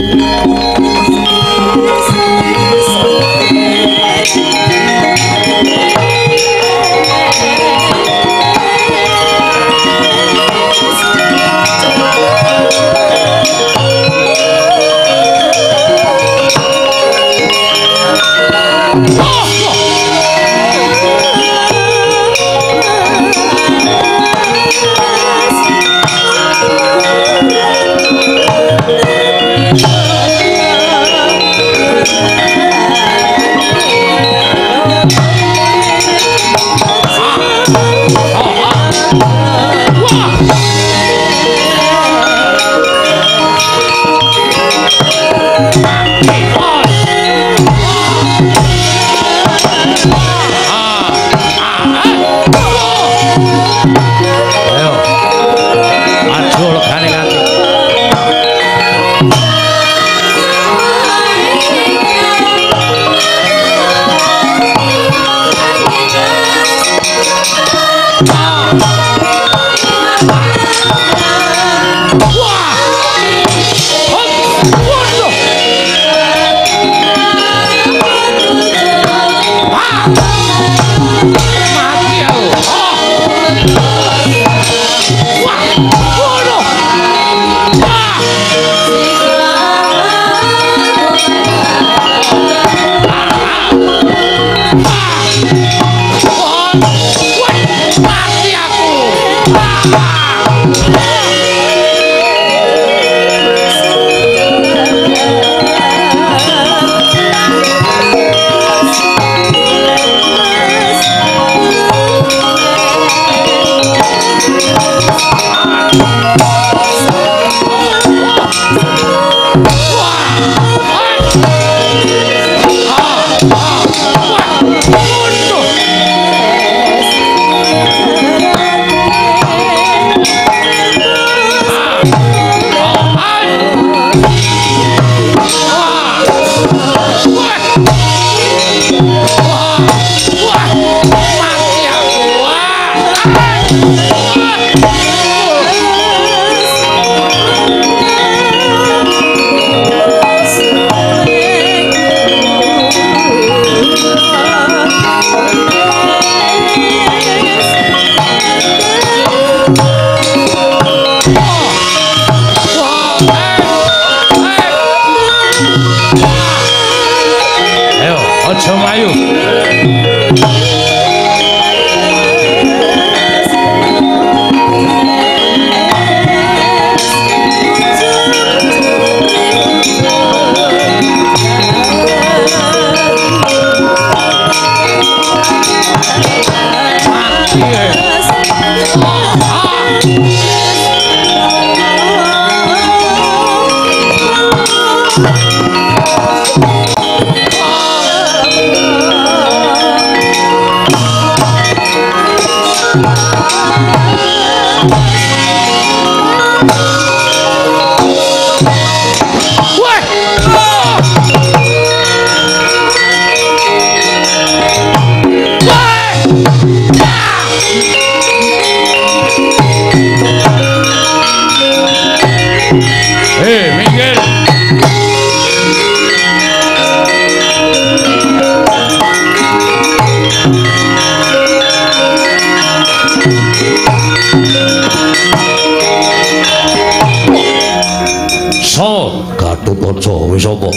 Wis apa?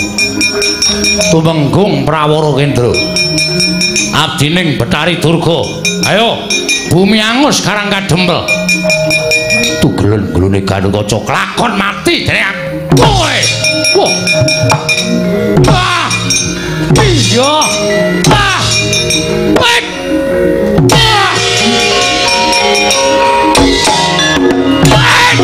Tumenggung Prawara Kendra. Abdining Betari Durga. Ayo, bumi angus karang kadempel. Tugelen-gelune Ganukaca klakon mati dening kowe. Wah. Ah! Iya. Ah! Baik. Ah! Baik.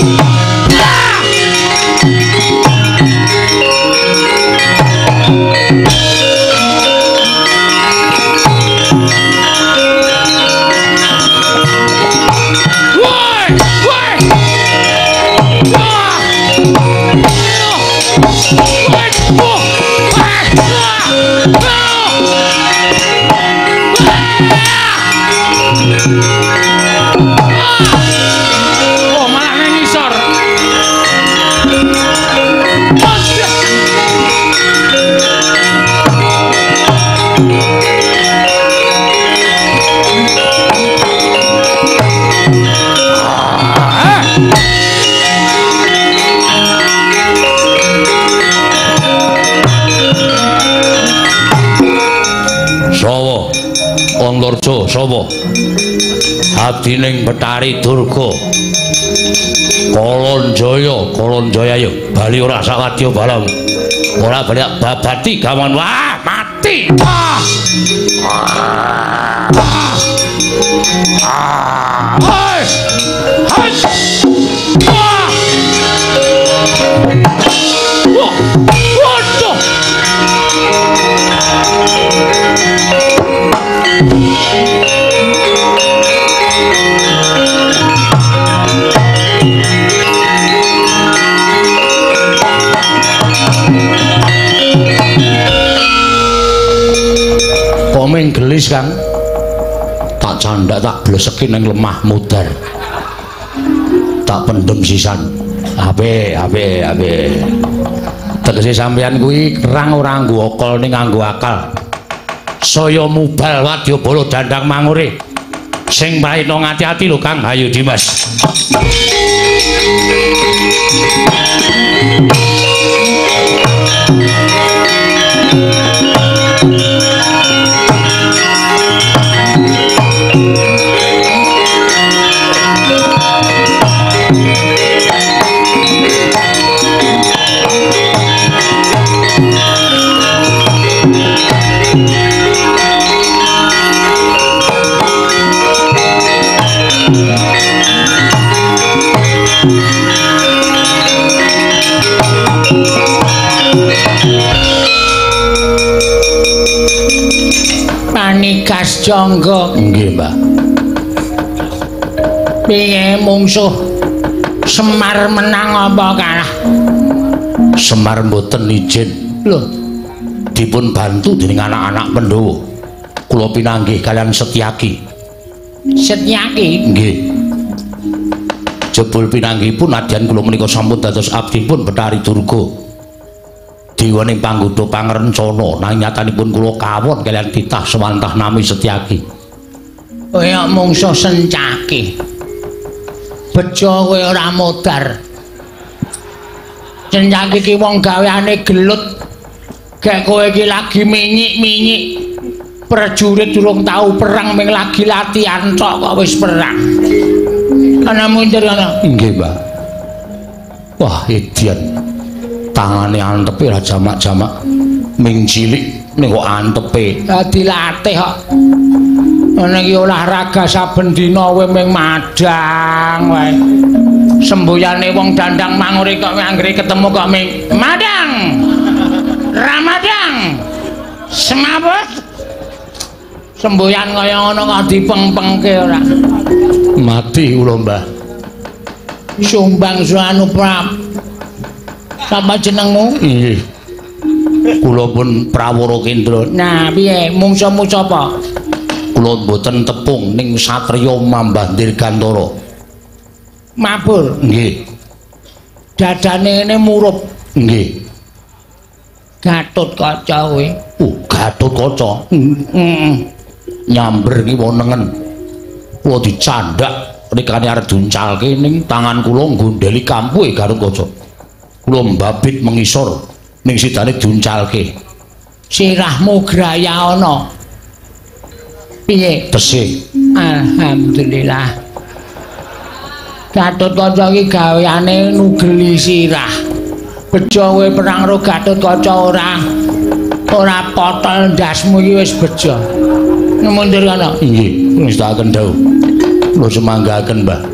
Antarja sapa? Abdining Betari Durga. Kalonjaya yo bali ora sawadya balam. Ora bali babati gawan wah mati. Komeng gelis Kang. Tak candak tak bleseki nang lemah mudar. Tak pendem sisan. Ape. Tegese sampeyan kuwi kerang ora nggo okol ning nganggo akal. Saya mubal wadyabala dandang mangure. Sing maino ngati-ati lho Kang Hayu Dimas. Manikas Jangga. Nggih, Mbak. Piye mungsuh Semar menang apa kalah? Semar mboten izin. Lho, dipun bantu dening anak-anak Pandhawa. Kula pinanggih kalian Setyaki. Setyaki? Nggih. Jebul pinanggihipun nadyan kula menika sampun dados abdipun Betari Durga. Diwening panggoda pangrencana nanging nyatanipun kula kawon kalian titah sawantah nami Setyaki. Kaya mungsuh Sencaki. Bejo kowe ora modar. Sencaki ki wong gaweane gelut. Gek kowe iki lagi minyik-minyik. Prajurit durung tau perang ming lagi latihan tok kok wis perang. Ana mundur ana. Nggih, Mbak. Wah, edian. Tangane antepe ra jamak-jamak. Ming cilik ning kok antepe. Dilatih kok. Ana iki olahraga saben dina kowe ming madang wae. Sembuyane wong dandang mangure kok anggere ketemu kok ming madang. Ramadang. Semabut. Semboyan kaya ngono kok dipeng-pengke ora. Mati kula, Mbah. Sumbang Suanu Prap. Sapa jenengmu? Nggih. Kula pun Prawara Kendra. Nah, piye? Mungsa-mungsa apa? Kula mboten tepung ning satriya Mambah Dirgantara. Mabur. Nggih. Dadane ngene murup. Nggih. Gatotkaca kuwi. Gatotkaca. Nyamber ki wonengen. Kula dicandak rikane arep duncalke ning tangan kula nggondheli kampuhe Gatotkaca. Kula mbabit mengisor ning sidane duncalke. Sirahmu graya ana. Piye? Tesih. Alhamdulillah. Gatotkaca iki gaweane nugeli sirah. Bejo kowe perang karo Gatotkaca ora potol ndasmu iki wis bejo. Mundur kana. Nggih, ngestakaken dawuh. Kula semanggaken, Mbah.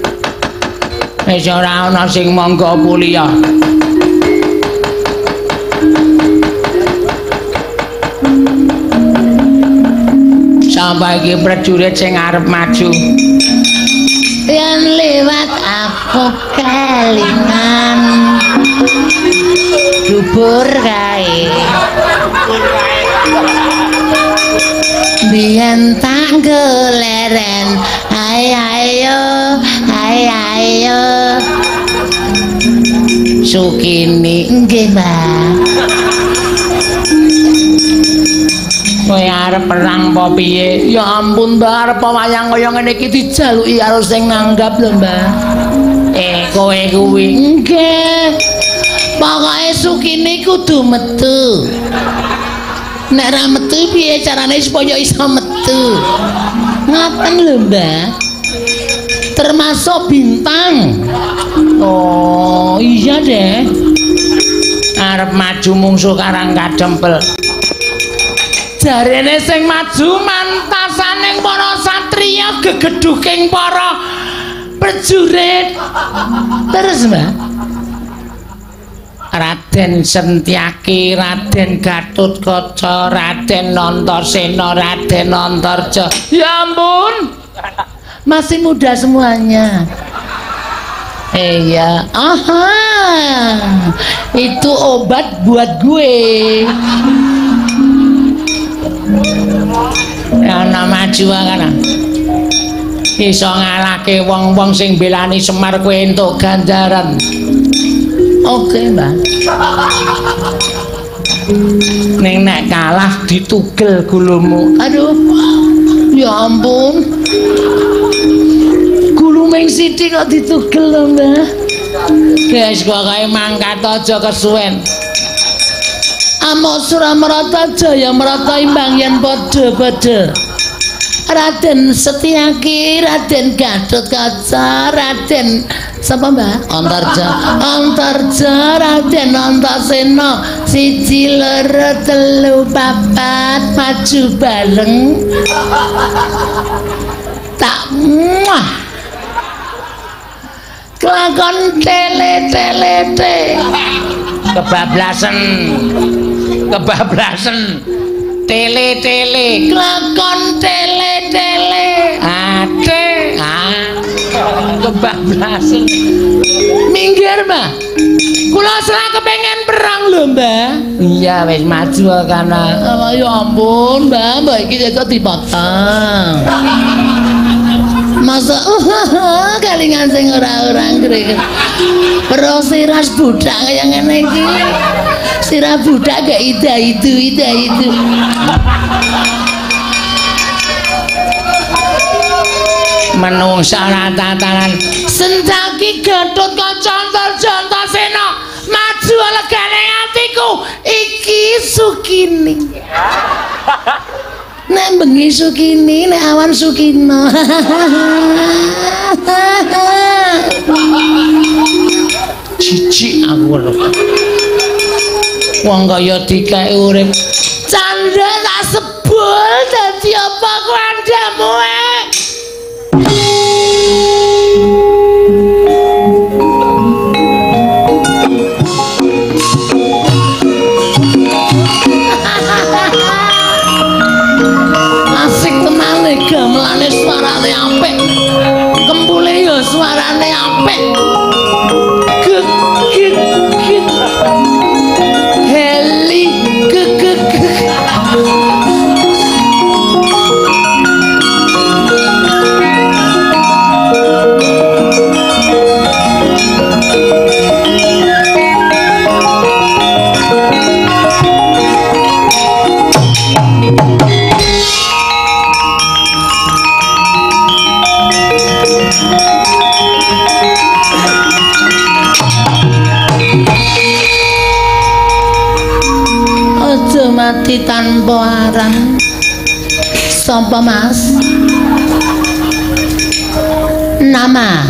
Wis ora ana sing mangga puliya. Sampai iki prajurit sing arep maju. Yen lewat aku kelingan dubur kae. Biyen tak goleren, ayo, ayo. Sukini nggih, Mbah. Kowe arep perang apa piye? Ya ampun, Mbah, arep wayang kaya ngene iki dijaluki karo sing nanggap lho, Mbah. Kowe kuwi nggih. Pokoke Sukini kudu metu. Nek ra metu piye carane supaya iso metu? Ngoten lho, Mbah. Termasuk bintang. Oh, iya deh. Arep maju mungsuh karang kadempel. Jarene sing maju mantasaning para satriya gegeduking para prajurit. Terus, Mbak. Raden Sentyaki, Raden Gatotkaca, Raden Antasena, Raden Antarja. Ya ampun. Masih muda semuanya. Iya. Aha. Itu obat buat gue. Ana maju kana. Iso ngalahke wong-wong sing belani Semar kowe entuk ganjaran. Oke, Mbak. Ning nek kalah ditugel gulumu. Aduh. Ya ampun. Gulu ming sithik kok ditugel lho, Mbak. Guys, kok kae mangkat aja kesuwen. Amok Suramarata Jaya Marata imbang yen padha-padha. Raden Setyaki, Raden Gatotkaca, Raden sapa Mbak? Antarja, Raden Antasena, 1 2 3 4 maju bareng. Tak muah. Kelakon tele-tele-te. Kebablasan. Tele-tele. Kelakon tele-tele. Ate. Kebablasan. Minggir, Mbak. Kula salah kepengen perang lho, Mbak. Iya, wis maju kana. Ya ampun, Mbak iki kok dipotong. Masa kalingan sing ora-ora ngreget. Pero siras budak kaya ngene iki. Sirah budak gak ida itu. Menungsa tatanan Sentyaki Gatotkaca Antarja maju legane atiku iki Sukini. Nek bengi Sukini, nek awan Sukina. Jijik aku lho. Wong kaya dikek urip candha tak sebul dadi apa kandamu Asik tenan suarane apik. Kempule ya suarane apik. Gegit. Heli gegit. Mati tanpa arang. Sapa Mas? Nama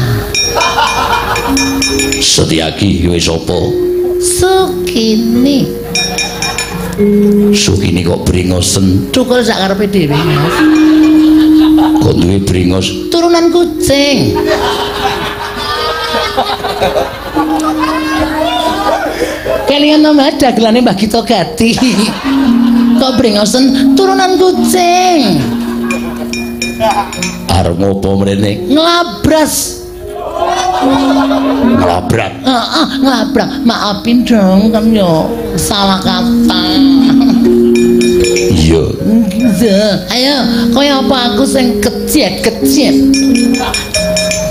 Setyaki wis apa? Sukini. Sukini kok bringosen? Cukul sak karepe dhewe, Mas. Kok duwe bringos? Turunan kucing. Kelingan nama dagelane Mbah Gito Gati. Kok bringosen turunan kucing. Arep ngopo mrene? Nglabras. Nglabrak. Nglabrak. Maafin dong kan yo salah kata. Iya. Ayo, kaya apa aku sing kecet.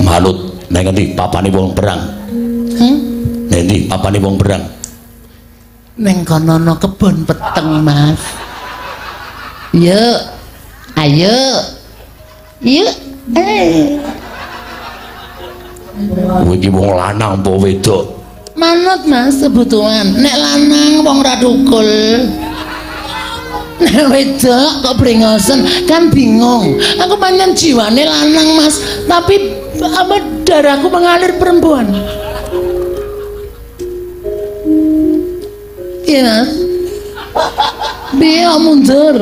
Manut nang ngendi papane wong perang? Ngendi papane wong perang? Neng kono kebon peteng, Mas. Yuk. Ayo. Yuk. Kowe iki wong lanang apa wedok? Manut, Mas, kebutuhan. Nek lanang wong ra tukul. Nek wedok kok brengosen kan bingung. Aku pancen jiwane lanang, Mas, tapi apa darahku mengalir perempuan. Iya, Mas. Biar mundur.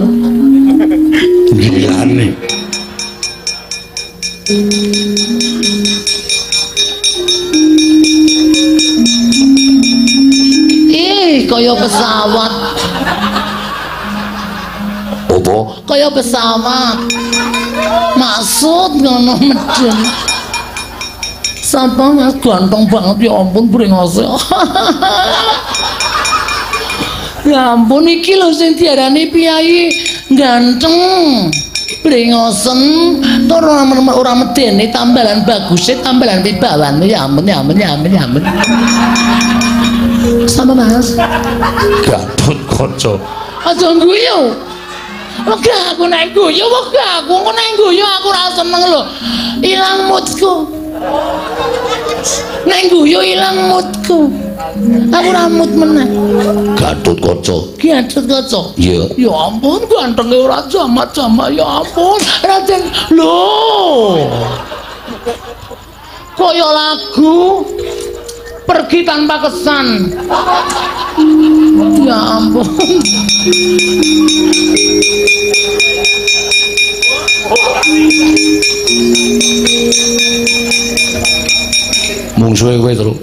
Gilane. Kaya pesawat. Apa? Kaya pesawat. Maksud ngono medhen. Sapa Mas ganteng banget ya ampun brengose. Ya ampun iki lho sing diarani piyai ganteng. Brengosen tur ora medeni tambalan baguse tambalan wibawan ya ampun. Sama Mas. Gatut kaca. Aja guyu. Wega aku nek guyu, wega aku nek guyu aku ora seneng lho. Ilang moodku. Nek guyu ilang moodku. Aku ora mood meneh. Gatut kaca. Gatut kaca. Iya. Ya ampun gantenge ora jamak-jamak ya ampun. Raden lho. Kaya lagu pergi tanpa kesan. Ya ampun. Mungsuhe kowe terus.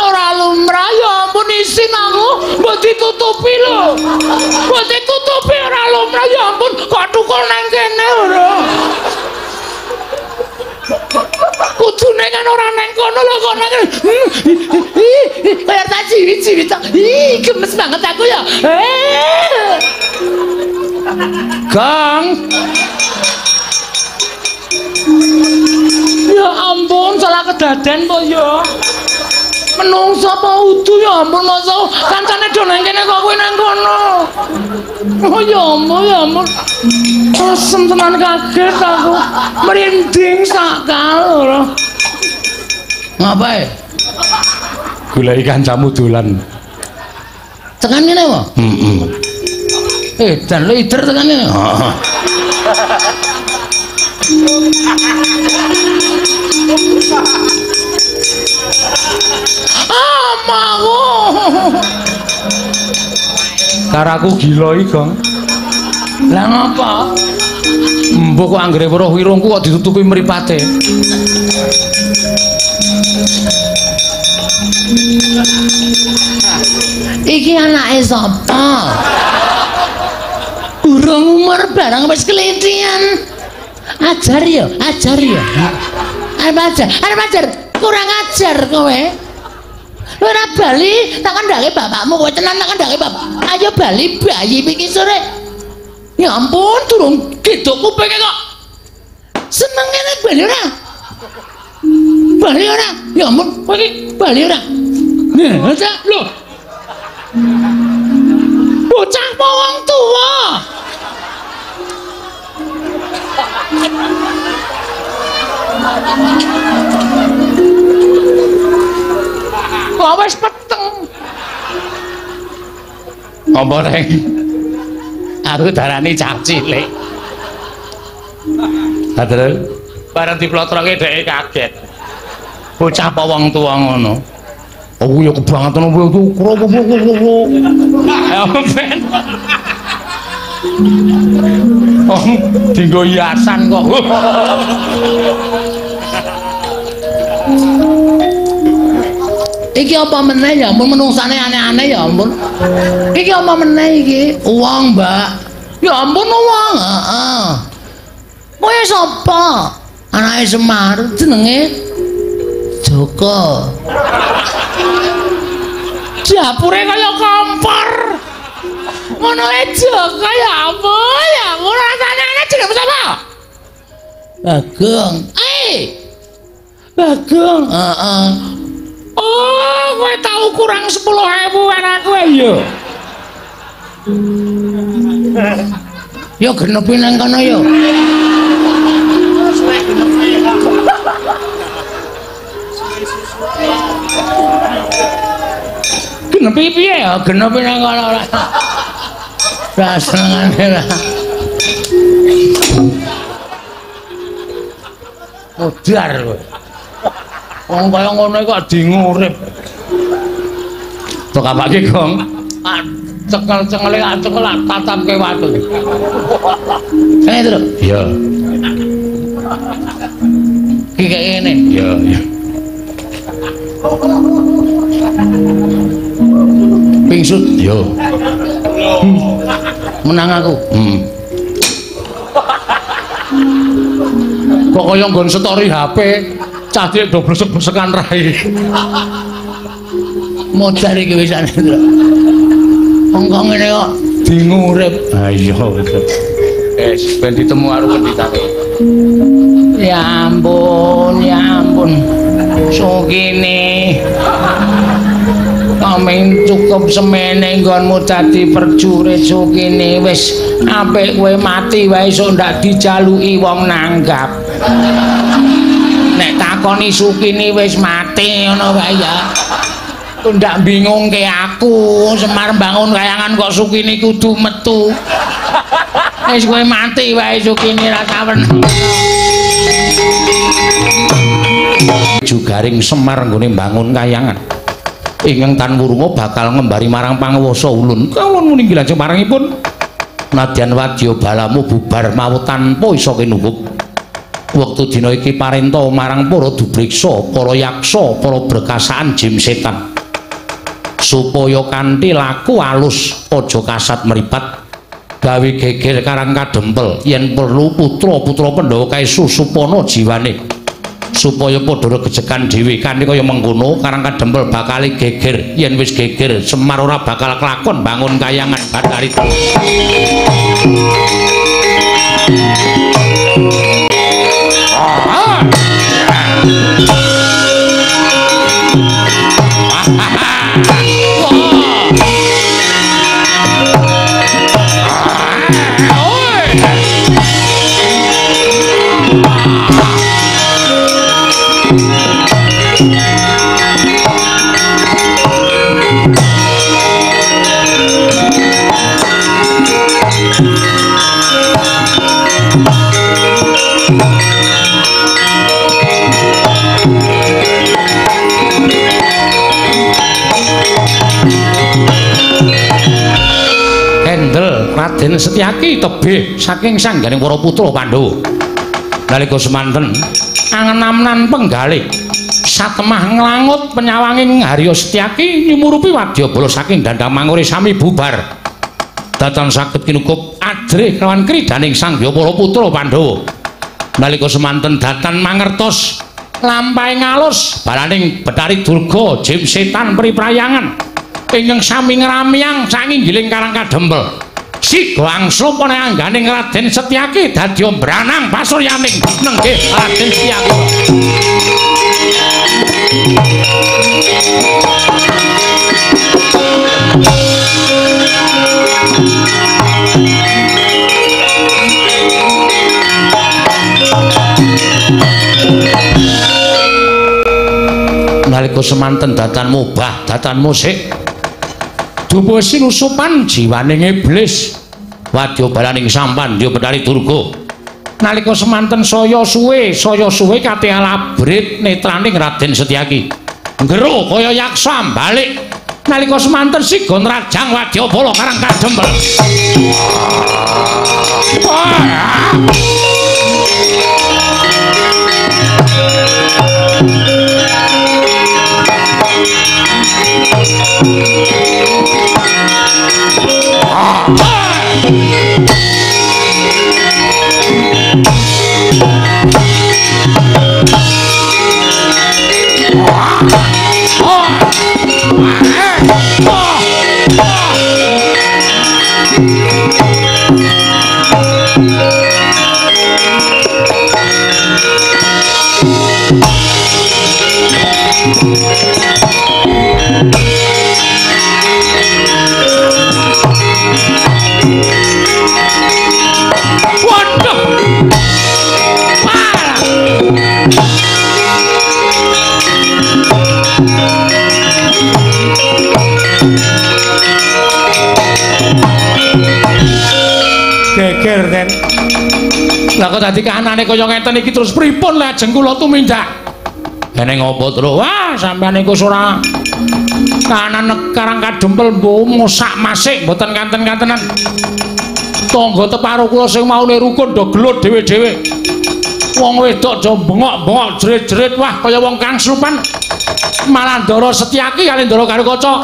Ora lumrah ya ampun isin aku mbok ditutupi lho. Mbok ditutupi ora lumrah ya ampun kok tukul nang kene ora. Kudune kan ora nang kono lho kok nang kene. Kaya tak ciwi-ciwi tok. Gemes banget aku ya. Gang. Ya ampun salah kedaden kok ya. Menungso apa udu ya ampun masa kancane do nang kene kok kowe nang kono. Oh ya ampun. Asem tenan kaget aku. Merinding sakal ora. Ngapae? Goleki kancamu dolan. Tekan kene apa? Dan lo ider tekan kene. Heeh. Amaku. Karaku gila iki, Gong. Lah ngapa? Mbok kok anggere weruh wirungku kok ditutupi mripate. anake sapa? Urung umur barang wis kelitian. Ajar ya. Arep ajar. Kurang ajar kowe. Ora bali tak kandhake bapakmu kowe tenan tak kandhake bapak. Ayo bali bayi iki sore. Ya ampun durung gedhok kupinge kok. Senengene bali ora? Bali ora? Ya ampun kowe iki bali ora? Nah, lho. Bocah apa wong tuwa? Kok wis peteng. Apa reng? Aku darani cah cilik. Terus bareng diplotroke dheke kaget. Bocah apa wong tuwa ngono? Aku ya kebangetan kowe iku. Ayo ben. Oh, dinggo hiasan kok. Iki apa meneh ya ampun menungsane aneh-aneh ya ampun. Iki apa meneh iki? Uang, Mbak. Ya ampun uang, heeh. Kowe sapa? Anake Semar jenenge Joko. Dapure kaya kompor. Ngono ae Joko ya ampun, ya ora rasane aneh jenenge sapa? Bagong. Bagong, heeh. Oh, kowe tau kurang 10.000 anakku ya. Ya genepi nang kono ya. Genepi piye ya? Genepi nang kono ora. Rasane lah. Modar kowe. Wong kaya ngono kok dingurip. Tok apake, Gong? Cekel-cekele cekel tatapke watu. Kene to? Iya. Iki kaya ngene. Iya. Pingsut? Iya. Menang aku. Kok kaya nggon story HP. Cah cilik do blesek-blesekan rai. Modar iki wisane, Nduk. Wong kok ngene kok dingurip. Ha iya betul. Ben ditemu karo penditane. Ya ampun. Sugine. Aming cukup semene nggonmu dadi prajurit sugine wis apik kowe mati wae sok ndak dijaluki wong nanggap. Nek takoni Sukini wis mati ngono wae ya. Ndak bingungke aku, Semar bangun kayangan kok Sukini kudu metu. Wis kowe mati wae Sukini ra sawen. Jugaring Semar nggone bangun kayangan. Ingkang Tan Wurunga bakal ngembari marang Panguwasa Ulun. Kawon muni lajeng marangipun nadyan wadya balamu bubar mawu tanpa isa kinungkuk. Wektu dina iki parenta marang para dubriksa, para yaksa, para berkasaan jim setan. Supaya kanthi laku alus aja kasat mripat gawe geger karang kadempel yen perlu putra-putra Pandhawa kae susupana jiwane supaya padha regejekan dhewe kanthi kaya mengkono karang kadempel bakal geger yen wis geger Semar ora bakal kelakon bangun kayangan Bathari. Raden Setyaki tebih saking sangganing para putra Pandhawa. Nalika semanten angen-amenan penggalih satemah nglangut penyawanging Harya Setyaki nyumurupi Wadyabala saking Dandang Mangure sami bubar. Datan saged kinukup adrih kelawan kridaning Sangyapala putra Pandhawa. Nalika semanten datan mangertos lampahing alus balaning Betari Durga Jim Setan Priprayangan ingkang sami ngramyang sanginggiling Karang Kadempel. Siga angslup ana angganing Raden Setyaki dadya branang pasuryaning nenggih Raden Setyaki. Nalika semanten datan mubah datan musik dupa sinusupan jiwaning iblis wadyabalaning sampan ya Betari Durga. Nalika semanten saya suwe kathah labrit netraning Raden Setyaki ngero kaya yaksa balik. Nalika semanten siga nrajang Wadyabala Karang Kadempel. Geger ten. Lah kok dadi kahanane kaya ngeten iki terus pripun lajeng kula tumindak? Eneng apa terus? Wah, sampeyan iku ora kahanan Karang Kadempel mosak masik mboten kanten-kantenan. Tangga teparo kula sing maune rukun do gelut dhewe-dhewe. Wong wedok do bengok-bengok jerit-jerit wah kaya wong kang slupan. Malandara Setyaki kali Ndara Garukaca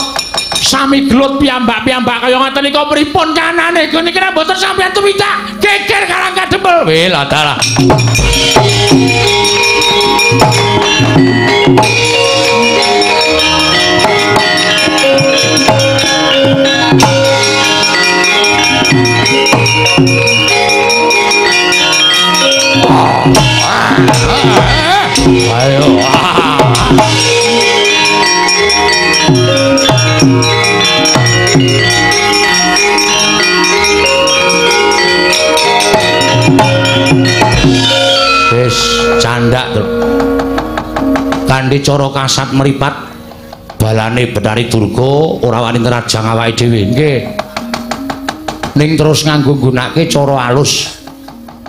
sami gelut piyambak-piyambak kaya ngoten nika pripun kanane niki kira mboten sampeyan tumindak geger Karang Kadempel. Weh lah dalah. Ayo. Wis candak to. Kanthi cara kasat meripat balane Betari Durga ora wani nrajang awake dhewe. Nggih. Ning terus nganggo gunake cara alus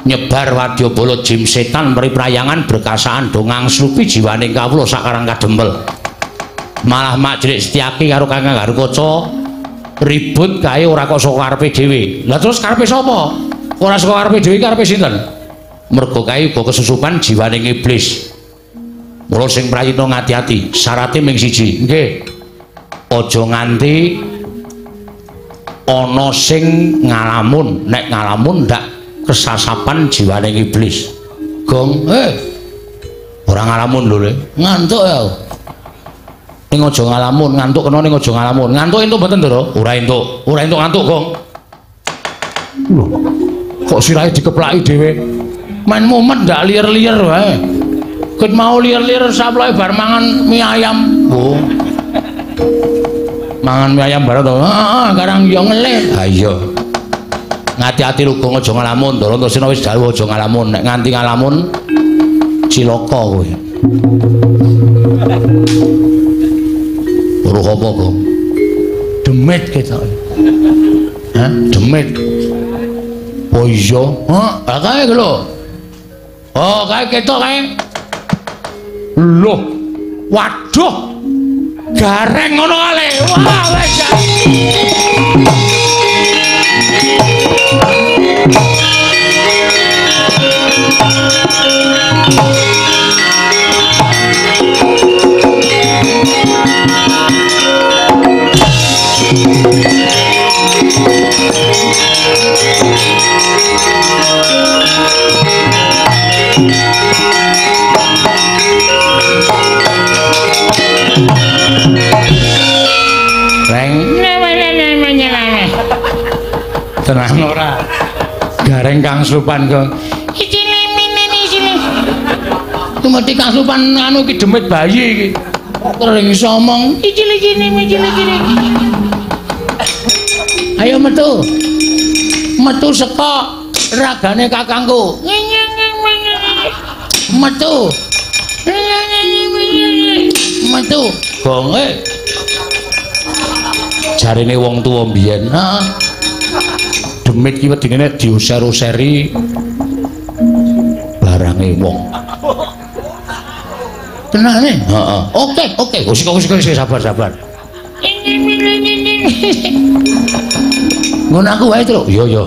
nyebar Wadyabala Jim Setan Priprayangan berkasaan dongang slupi jiwaning kawula sak Karang Kadempel. Malah Majlik Setyaki karo Kakang Garukaca ribut kae ora kok saka karepe dhewe. Lah terus karepe sapa? Ora saka karepe dhewe karepe sinten? Mergo kae uga kesusupan jiwaning iblis. Mula sing prayitna ngati-ati, syaraté ming siji. Nggih. Aja nganti ana sing ngalamun, nek ngalamun ndak kesasapan jiwaning iblis. Gong, ora ngalamun lho, Le. Ngantuk ya. Ning aja ngalamun, ngantuk kena ning aja ngalamun. Ngantuk entuk mboten, Ndara? Ora entuk ngantuk, Gong. Lho, kok sirahe dikeplaki dhewe? Main momen ndak liar-liar wae. Ket mau liar-liar saploke bar mangan mie ayam. Oh. Mangan mie ayam bareng to. Heeh, karang yo ngelih. Ha iya. Ngati-ati lu Gong aja ngalamun, Ndara Antasena wis dawuh aja ngalamun. Nek nganti ngalamun cilaka kowe. Weruh apa, Gong? Demit ketok. Hah? Demit. Oh iya. Hah, kae lho. Oh, kae ketok kae. Loh. Waduh. Gareng ngono kale. Wah, wis. Tenang ora. Gareng Kang Supan kok. Tumeti Kang Supan anu ki demit bayi iki. Terus iso omong iki. Ayo metu. Metu saka ragane kakangku. Metu. Metu. Gonge. Jarine wong tuwa mbiyen. Heeh. Demit ki wedine diuser-useri barange wong. Tenane? Heeh. Oke. Wis sabar. Ngono aku wae, Truk. Iya.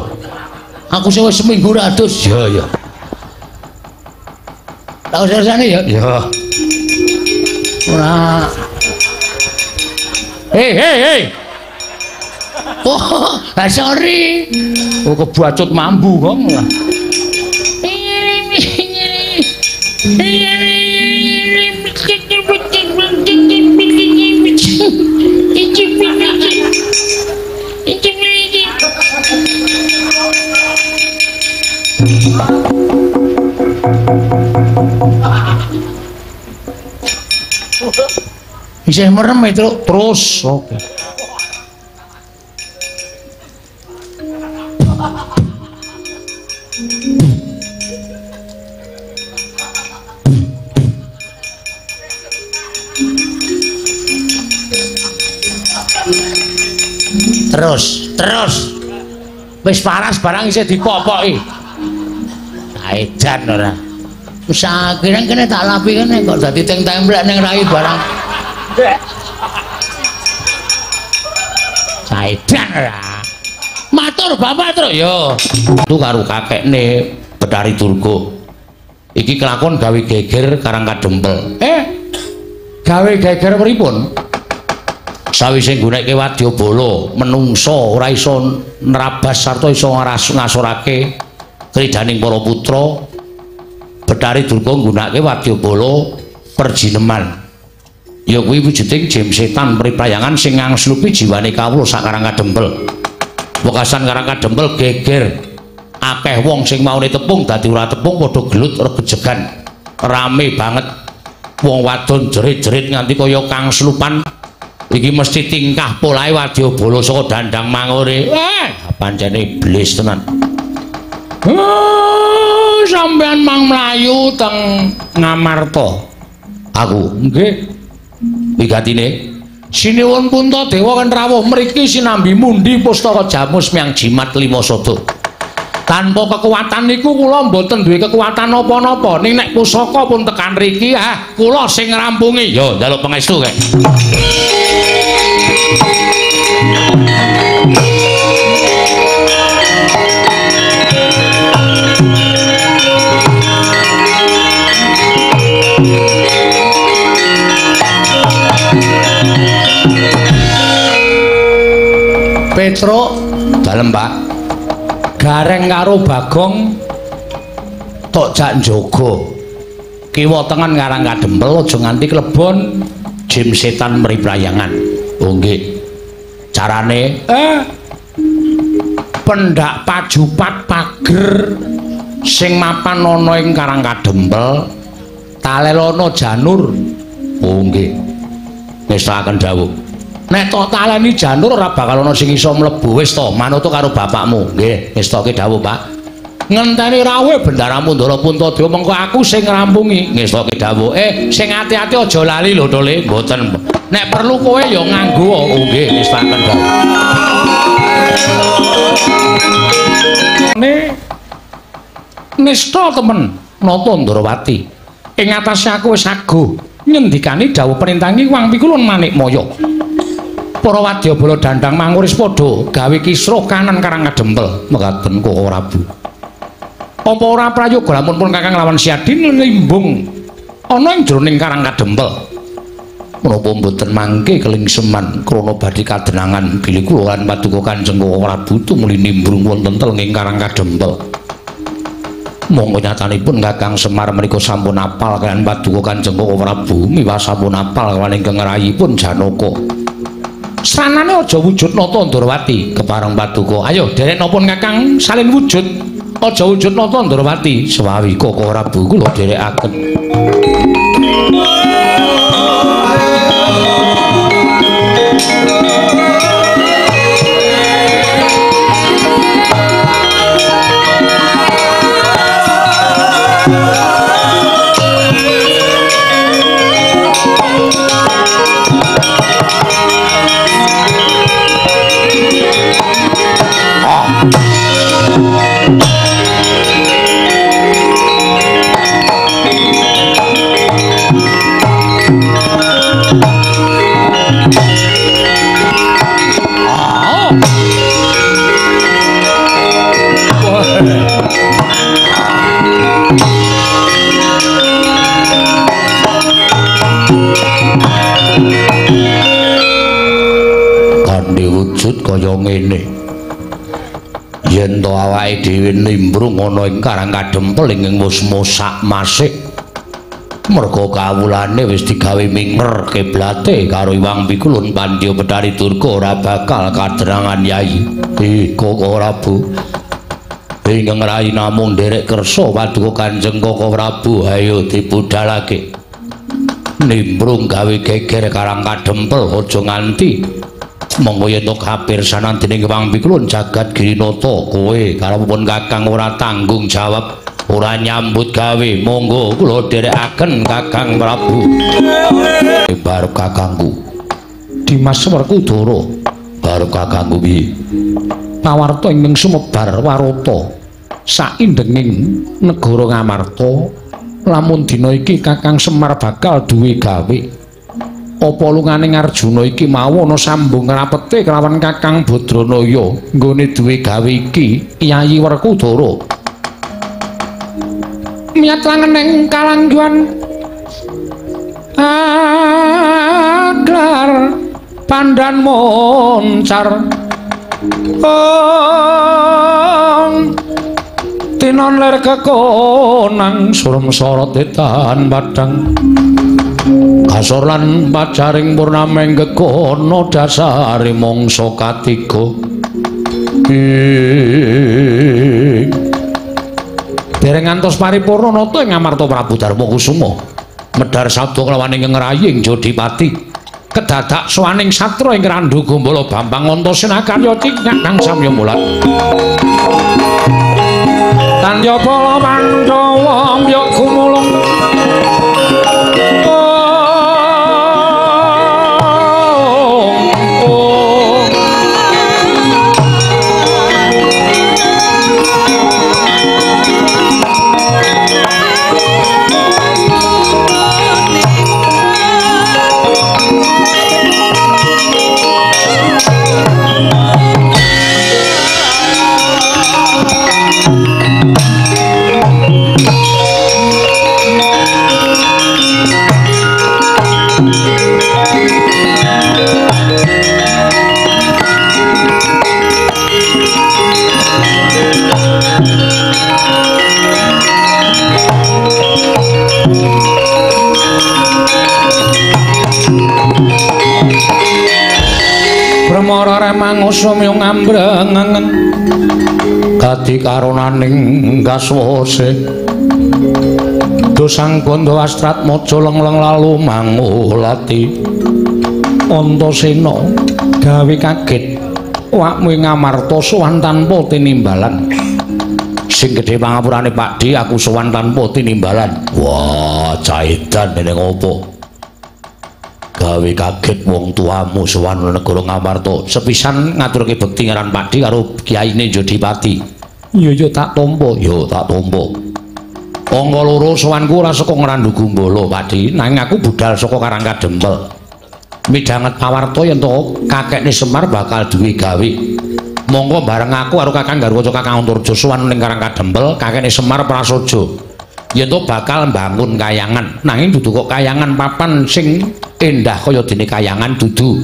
Aku wis seminggu ra adus. Iya. Tak usah-usane ya. Iya. Ora. Hei. Oh, sorry. Oh, kebacut mambu kok. Isih merem itu terus. Oke. Terus. Wis paras barang isih dipopoki. Edan ora. Wis akhire kene tak lapi kene kok dadi templek ning rai barang. Edan ora. Matur Bapak Truk yo. Tu karo kakekne Betari Durga. Iki kelakon gawe geger Karang Kadempel. Gawe geger pripun? Sawise nggunakake wadyabala menungso ora iso nerabas sarta iso ngasorake kridaning para putra. Betari Durga nggunakake wadyabala perjineman. Ya kuwi wujuding jim setan priprayangan sing ngangslupi jiwane kawula sak Karang Kadempel. Wekasan Karang Kadempel geger. Akeh wong sing maune tepung dadi ora tepung padha gelut regejegan. Rame banget. Wong wadon jerit-jerit nganti kaya Kang Slupan. Iki mesti tingkah polahe wadyabala saka Dandang Mangure. Pancene iblis tenan. Sampeyan mang mlayu teng Ngamarta. Aku nggih. Wigatine Sinuwun Puntadewa kan rawuh mriki sinambi mundi pustaka Jamus Myang Jimat Lima Sada. Tanpa kekuatan niku kula mboten duwe kekuatan apa-napa. Ning nek pusaka pun tekan mriki, kula sing ngrampungi. Yo njaluk pangestu kek. Petruk dalem Pak. Gareng karo Bagong tok jak njaga. Kiwa tengen Karang Kadempel aja nganti klebon jim setan mriprayangan. Oh nggih. Carane pendak pajupat pager sing mapan ana ing Karang Kadempel talelana janur. Oh nggih. Ngestakaken dawuh. Nek tok taleni janur ora bakal ana sing iso mlebu. Wis to, manut karo bapakmu. Nggih, ngestake dawuh, Pak. Ngenteni rawuh Bendara Mundara Puntadewa mengko aku sing ngrampungi. Ngestake dawuh. Sing ati-ati aja lali lho, Tole. Mboten. Nek perlu kowe ya nganggo. Oh nggih, ngestakaken dawuh. Nista temen Nata Ndrawati. Ing atase aku wis ago ngendikani dawuh perintangi Wang Pikulun Manikmaya. Para wadyabala Dandang Mangure padha gawe kisruh kanan Karang Kadempel mekaten kok Prabu. Apa ora prayoga lamun pun Kakang lawan Siadin limbung ana ing jroning Karang Kadempel. menapa mboten mangke kelingseman krana badhe kadenangan bilih kula lan paduka Kanjeng Prabu tumuli nimbrung wonten telenging Karang Kadempel. Monggo nyatanipun Kakang Semar menika sampun apal kaliyan paduka Kanjeng Prabu miwah sampun apal kaliyan ingkang rayipun Janaka. Sranane aja wujud nata Ndrawati kepareng paduka. Ayo derek napa Kakang salin wujud. Aja wujud nata Ndrawati sawawi Koko Prabu kula derekaken. Kaya ngene yen to awake dhewe nimbrung ana ing Karang Kadempel ing mus-musak masik merga kawulane wis digawe minger kiblate karo Iwang Pikulun Pandya Betari Durga ora bakal kadenangan Yai Koko Prabu ingkang rayi namung nderek kersa paduka Kanjeng Koko Prabu ayo dibudhalake nimbrung gawe geger Karang Kadempel aja nganti monggo yen to kapirsanan dening Iwang Pikulun jagat Girinata kowe karepipun Kakang ora tanggung jawab ora nyambut gawe monggo kula dherekaken Kakang Prabu barep kakangku Dimas Werkudara barep kakangku piye pawarta ing sumebar warata saindenging negara Ngamarta lamun dina iki Kakang Semar bakal duwe gawe apa lunganing Arjuna iki mau ana sambung rapete kelawan Kakang Badranaya nggone duwe gawe iki Kyai Werkudara miat langeneng kalangguan aglar pandan moncar tinon ler kekonang surem sorot etan padang kasor lan pacaring purnameng gekono dasare mangsa katiga dereng ngantos paripurna nata ing Amarta Prabu Darma Kusuma medhar sabda kelawan ing ngraying Jodipati kedadak sowaning satra ing Randu Gombala Bambang Antasena karya Kakang Samya Mulat Tandya Bala Pandhawa mbya kumulung Mara remang usumya ngambrengengen dadi karonaning kaswase dosang bondo astrat maja lengleng lalu mangulati Antasena gawe kaget awakmu ing Amarta sowan tanpa tinimbalan sing gedhe pangapurane Pakdi aku sowan tanpa tinimbalan wah caedan ning apa gawe kaget wong tuamu sowan negara Ngamarta sepisan ngaturke bekti ngaran Pakdi karo kiyaine Jodipati iya tak tampa angka loro sowanku ora saka Ngrandu Gumbala Pakdi nanging aku budal saka Karang Kadempel midhanget pawarta yen to kakekne Semar bakal duwe gawe monggo bareng aku karo Kakang Garwaca Kakang Antarja sowan ning Karang Kadempel kakekne Semar prasaja yen to bakal mbangun kayangan. Nanging dudu kok kayangan papan sing endah kaya dene kayangan dudu.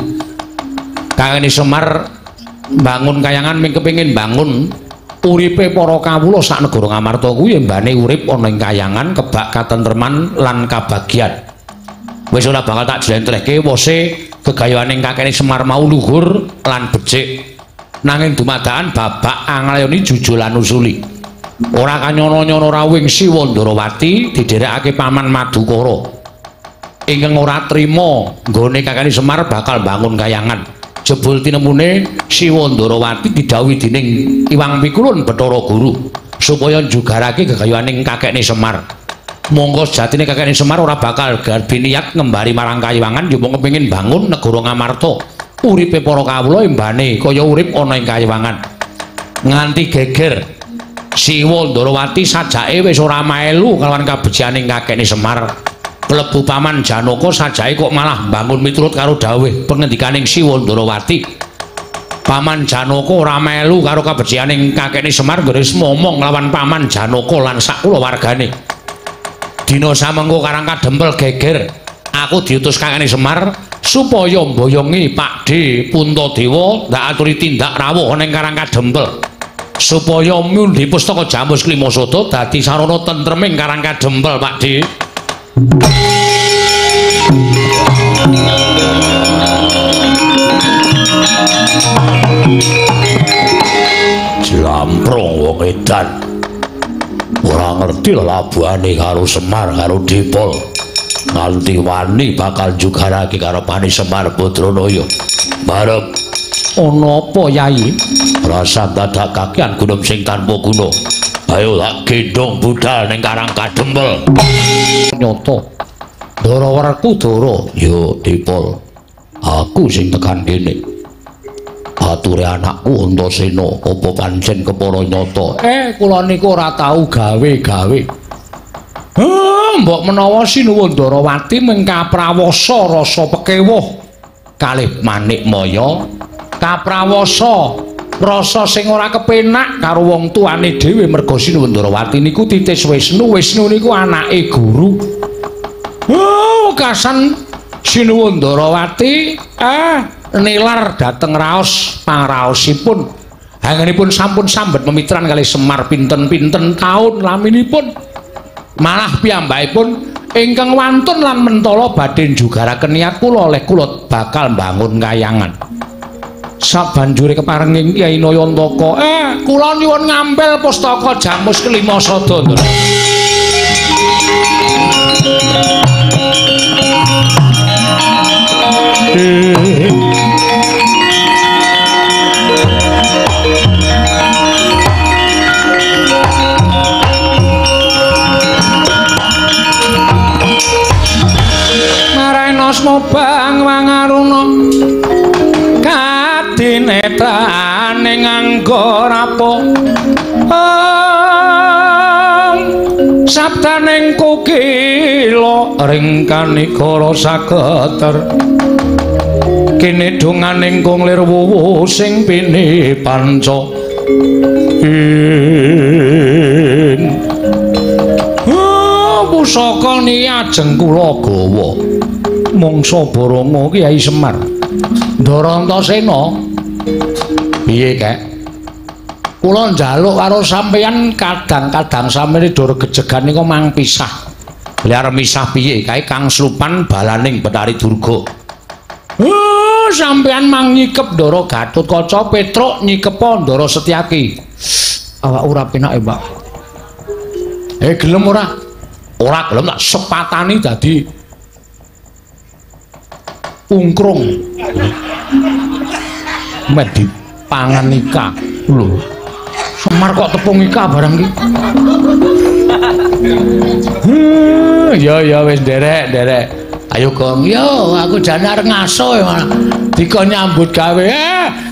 Kakene Semar mbangun kayangan ming kepengin bangun uripe para kawula sak negara Ngamarta kuwi mbane urip ana ing kayangan kebak katentreman lan kabagyan. Wis ora bakal tak jlentrehke wose gegayaning kakene Semar mau luhur lan becik. Nanging dumadakan babak anglayoni jujul lan usuli. Ora kanyono-nyono rawing Siwa Ndarawati didherekake Paman Madukara. Ingkang ora trima nggone kakene Semar bakal bangun kayangan. Jebul tinemune Siwa Ndarawati didhawuhi dening Iwang Pikulun Bathara Guru supaya njugarake gegayaning kakekne Semar. Monggo sejatine kakekne Semar ora bakal biniat ngembari marang Kayiwangan ya mung kepengin bangun negara Ngamarta. Uripe para kawula embane kaya urip ana ing Kayiwangan. Nganti geger Siwa Ndarawati sajake wis ora melu kalawan kabejaning kakekne Semar. Klebu Paman Janaka sajake kok malah bangun miturut karo dawuh pengendikaning Siwa Ndarawati. Paman Janaka ora melu karo kabejaning kakekne Semar nggaris momong lawan Paman Janaka lan sak kulawargane. Dina samengko karang kadempel geger aku diutus kakekne Semar supaya mboyongi Pakde Puntadewa ndak aturi tindak rawuh ning karang kadempel. Supaya mundi pustaka Jamus Klimasada dadi sarana tentreming karang kadempel, Pakde. Jlamprong wong edan. Ora ngerti labuhane karo Semar karo Dipol. Nganti wani bakal jugarake karo Pani Semar Badranaya. Barep ana apa Yai? Rasa dadak kakean gunung sing tanpa guna. Ayo tak gendong budal ning karang kadempel. Nyoto. Darawerku Dara, yo Dipol. Aku sing tekan kene. Ature anakku Antasena apa pancen kepara nyata. Kula niku ora tau gawe-gawe. Mbok menawa Sinuwun Ndarawati mung kaprawasa rasa pekewuh kalih Manikmaya, kaprawasa rasa sing ora kepenak karo wong tuane dhewe merga Sinuwun Ndarawati niku titis Wisnu. Wisnu niku anake guru. Kasan Sinuwun Ndarawati nilar dhateng raos pangraosipun. Anggenipun sampun sambet memitran kalih Semar pinten-pinten taun laminipun. Malah piyambakipun ingkang wantun lan mentala badhe njugaraken niat kula oleh kula bakal mbangun kayangan. Sabanjure keparenging Kyai Nayantaka, kula nyuwun ngampil pustaka Jamus Klimasada. Bang mangaruna kadinetrane nganggo rapo sabdaning kukila ring kanikara sageter kene donganing kunglir wuwu sing pini panca pusaka ni ajeng kula gawa mangsa Barama Kyai Semar Ndara Antasena. Piye, Kek? Kula njaluk karo sampeyan kadang-kadang sampeyan dor gejegan niku mang pisah. Liar misah piye? Kae Kang Slupan balaning Betari Durga. Sampeyan mang nyikep Ndara Gatotkaca, Petruk nyikepa Ndara Setyaki. Awak ora penak, Mbak. Gelem ora? Ora gelem tak sepatani dadi ungkrung medhi pangan ika lho. Semar kok tepung ika barang iki. Ya wis derek. Ayo Gong, yo aku jane arep ngaso ya. Dika nyambut gawe.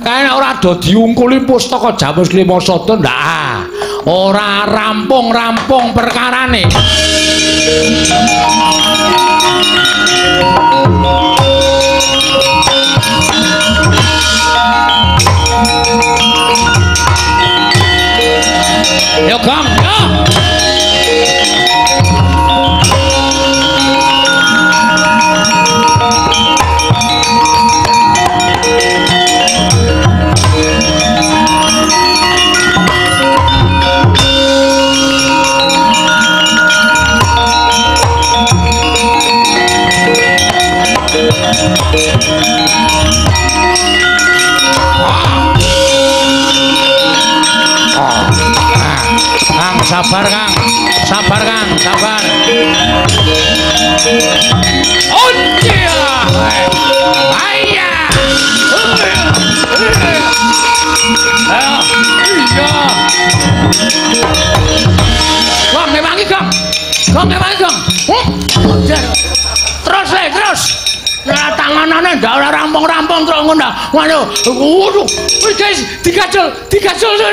Kae ora do diungkuli pustaka Jamus Klimasada ndak. Ora rampung perkarane. Yo Gong, yo. Kang sabar Kang. Sabar Kang, sabar. Oh iya. Aya. Ayo. Iya. Kang ngewangi Kang. Kang ngewangi Kang. Terus terus. Nah, tanganane ndak ora rampung-rampung terus ngono. Waduh, waduh. Wis guys, digajol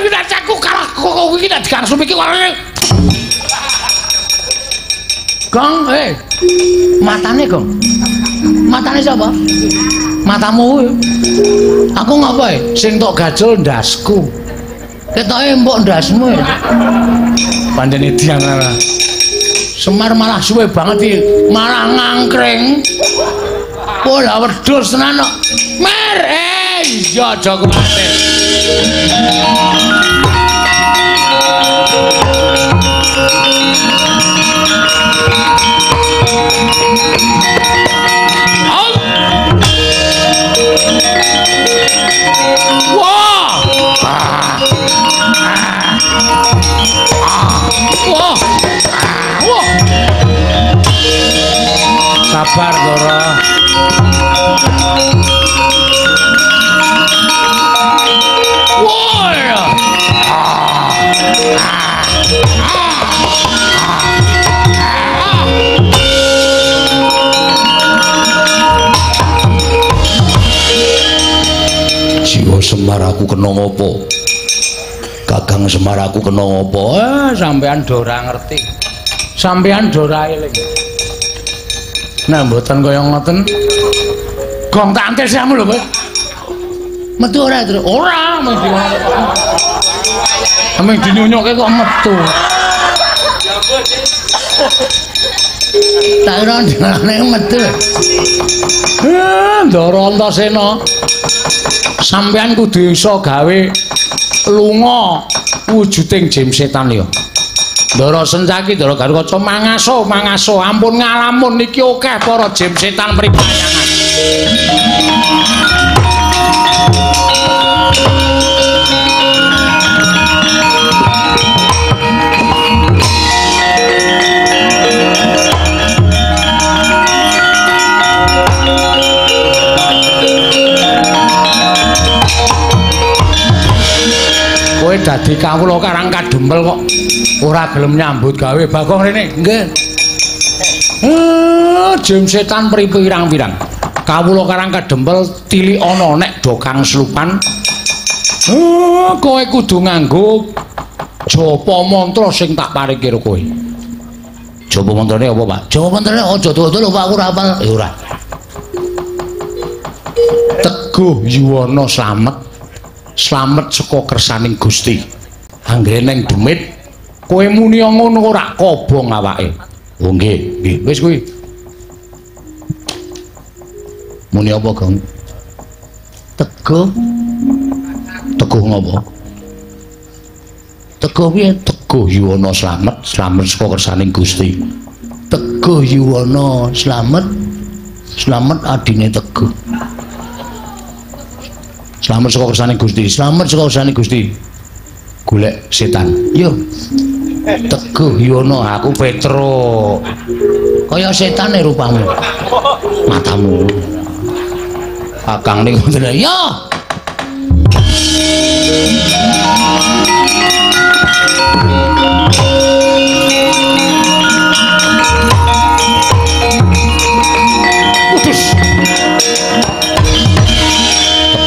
kita cakuk karo kok iki tak digangsum iki warane. Gong, matane Gong. Matane sapa? Matamu. Aku ngapa sing tok gajol ndasku. Ketoke mbok ndasmu. Pandene diang ora. Semar malah suwe banget iki, malah ngangkring. Pola wedhus tenan kok. Mer, iya aja kuwatir. Sabar Doro. Jiwa Semar aku kena ngopo? Kakang Semar aku kena ngopo? Sampean do ora ngerti. Sampean do ora eling. Nah, mboten kaya ngoten. Gong tak antel samu lho, Mas. Metu ora, Tru? Ora, mung di. Ameng dinyonyokke kok metu. Tak ora ndane metu. Ndara Antasena. Sampeyan kudu iso gawe lunga wujuding jim setan ya. Ndara Sencaki, Ndara Garukaca mangaso ampun ngalamun niki akeh para jim setan pribayangan. Kowe dadi kawula Karang Kadempel kok ora gelem nyambut gawe Bagong rene. Nggih. Jim setan pirang-pirang. Kawula Karang Kadempel tilik ana nek do Kang Slupan. Kowe kudu nganggo japa mantra sing tak paringke karo kowe. Japa mantrane apa, Pak? Japa mantrane aja dodol Pak, aku ora hafal. Ya ora. Teguh yuwana slamet. Slamet saka kersaning Gusti. Anggeneng demit kowe muni ngono ora kobong awake. Oh nggih, nggih. Wis kuwi. Muni apa, Gong? Teguh. Teguh ngopo? Teguh piye? Teguh yuwana slamet, slamet saka kersaning Gusti. Teguh yuwana slamet, slamet adine Teguh. Slamet saka kersaning Gusti, slamet saka kersaning Gusti. Golek setan. Yo. Teguh yuwana aku Petro. Kaya setane rupamu. Matamu. Kakang ning ngoten. Yo.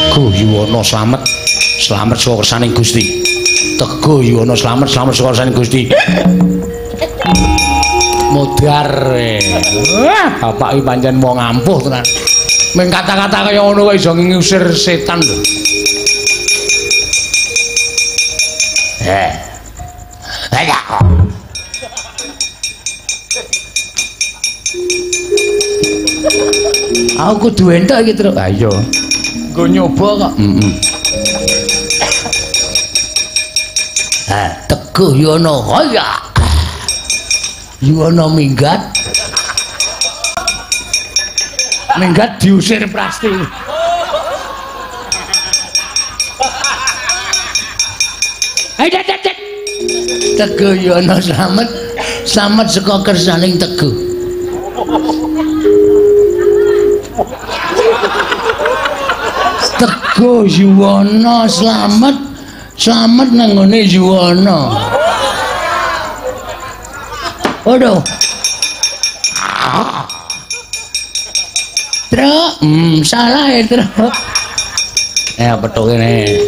Teguh yuwana slamet, slamet saka kersaning Gusti. Teguh yuwana slamet, slamet saka kersaning Gusti. Modar. Bapak iki pancen wong ampuh tenan. Ming kata-kata kaya ngono kok iso ngusir setan lho. Aku kudu entuk iki, Truk. Ha iya. Nggo nyoba kok. Teguh yuwana kaya. Yuwana minggat. Minggat diusir pasti. Teguh Yono slamet saka kersaning Teguh. Teguh Yuwono slamet nang ngene Yuwono. Waduh. Truk, salah ya truk. Petuk kene.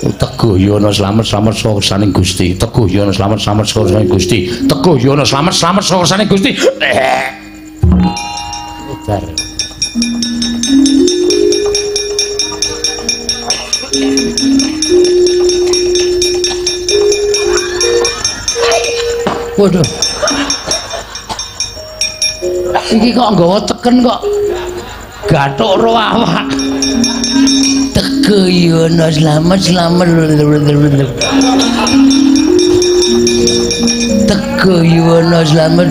Teguh Yono slamet saka kersaning Gusti. Teguh Yono slamet saka kersaning Gusti. Teguh Yono slamet saka kersaning Gusti. Utar. Waduh. Iki kok nggawa teken kok gathuk ro awak. Teguh Yono slamet. Teguh Yono slamet.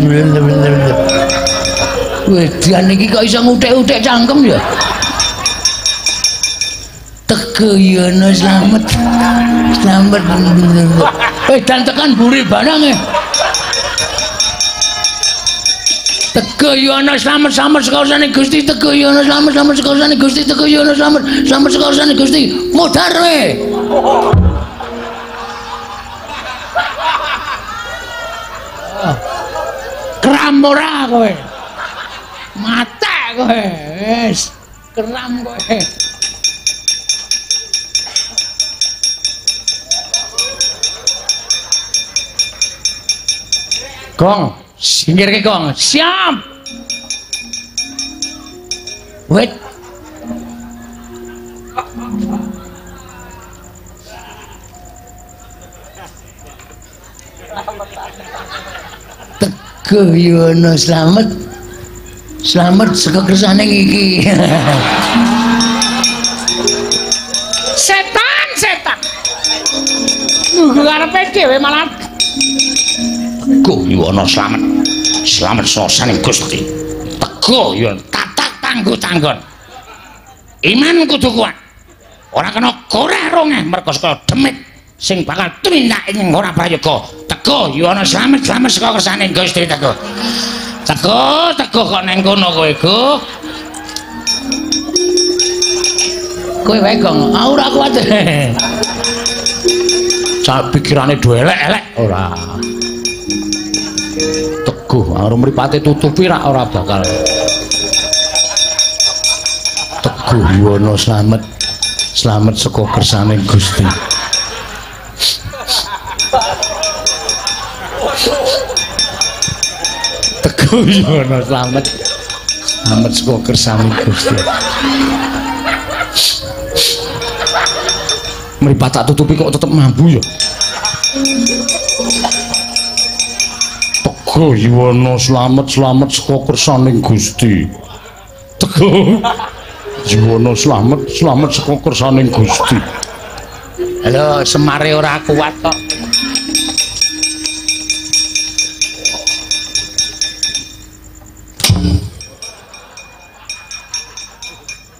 Wedan iki kok iso nguthik-uthik cangkem ya. Teguh Yono slamet. Dan tekan buri banange. Teguh Yono slamet saka kersaning Gusti. Teguh Yono slamet saka kersaning Gusti. Teguh Yono slamet saka kersaning Gusti. Mudhar we. Kram ora kowe. Mate kowe. Wis kram kowe. Gong, singgirke gong. Siap. Wait. Teguh Yono slamet saka kersaning iki. Setan. Nunggu karepe dhewe malah. Teguh Yono slamet sasaning Gusti. Teguh Yono tatak tangguh-tanggon. Iman kudu kuat. Ora kena goreh rongeh merga saka demit sing bakal tumindak ing ora prayoga. Teguh Yono slamet saka kersaning Gusti. Teguh kok nang kono kowe, Guh. Kowe wae Gong, ora kuat. Cak pikirane do elek-elek ora. Teguh karo mripate tutupi ora bakal. Teguh Yono slamet saka kersaning Gusti. Teguh Yono slamet saka kersaning Gusti. Mripat tak tutupi kok tetep mambu ya. Teguh Yono slamet saka kersaning Gusti. Teguh Yono slamet saka kersaning Gusti. Halo, semare ora kuat kok.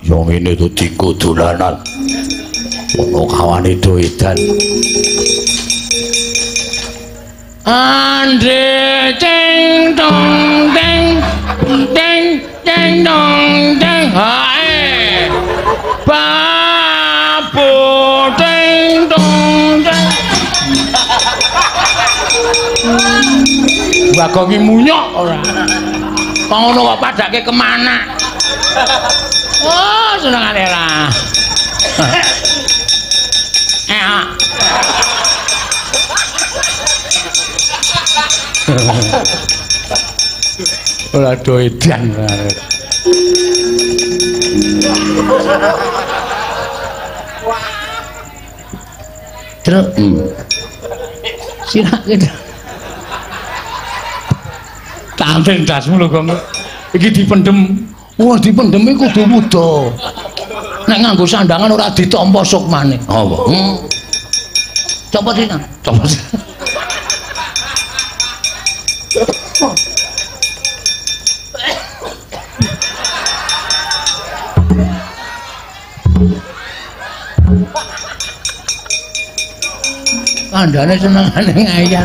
Yo ngene dadi dolanan. Ono kawane doedan. Andre ding dong ding dong ding hae. Babu ding dong ding. Bagongi munyok ora. Kok ngono kok padake kemana? Oh, senengane lah. Ora doedan. Truk. Sirake. Tanten dasmu lho, Gong. Iki dipendem. Wah, dipendem iku kudu muda. Nek nganggo sandangan ora ditampa sukmane. Apa? Copot iki, copot. kandhane senengane ngayal.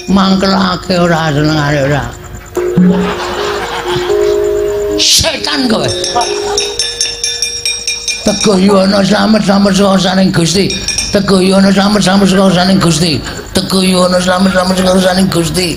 Mangkelake ora senengane ora. Setan kowe. Tegayana slamet-slamet saning Gusti. Tegayana slamet-slamet saning Gusti. Tegayana slamet-slamet saning Gusti.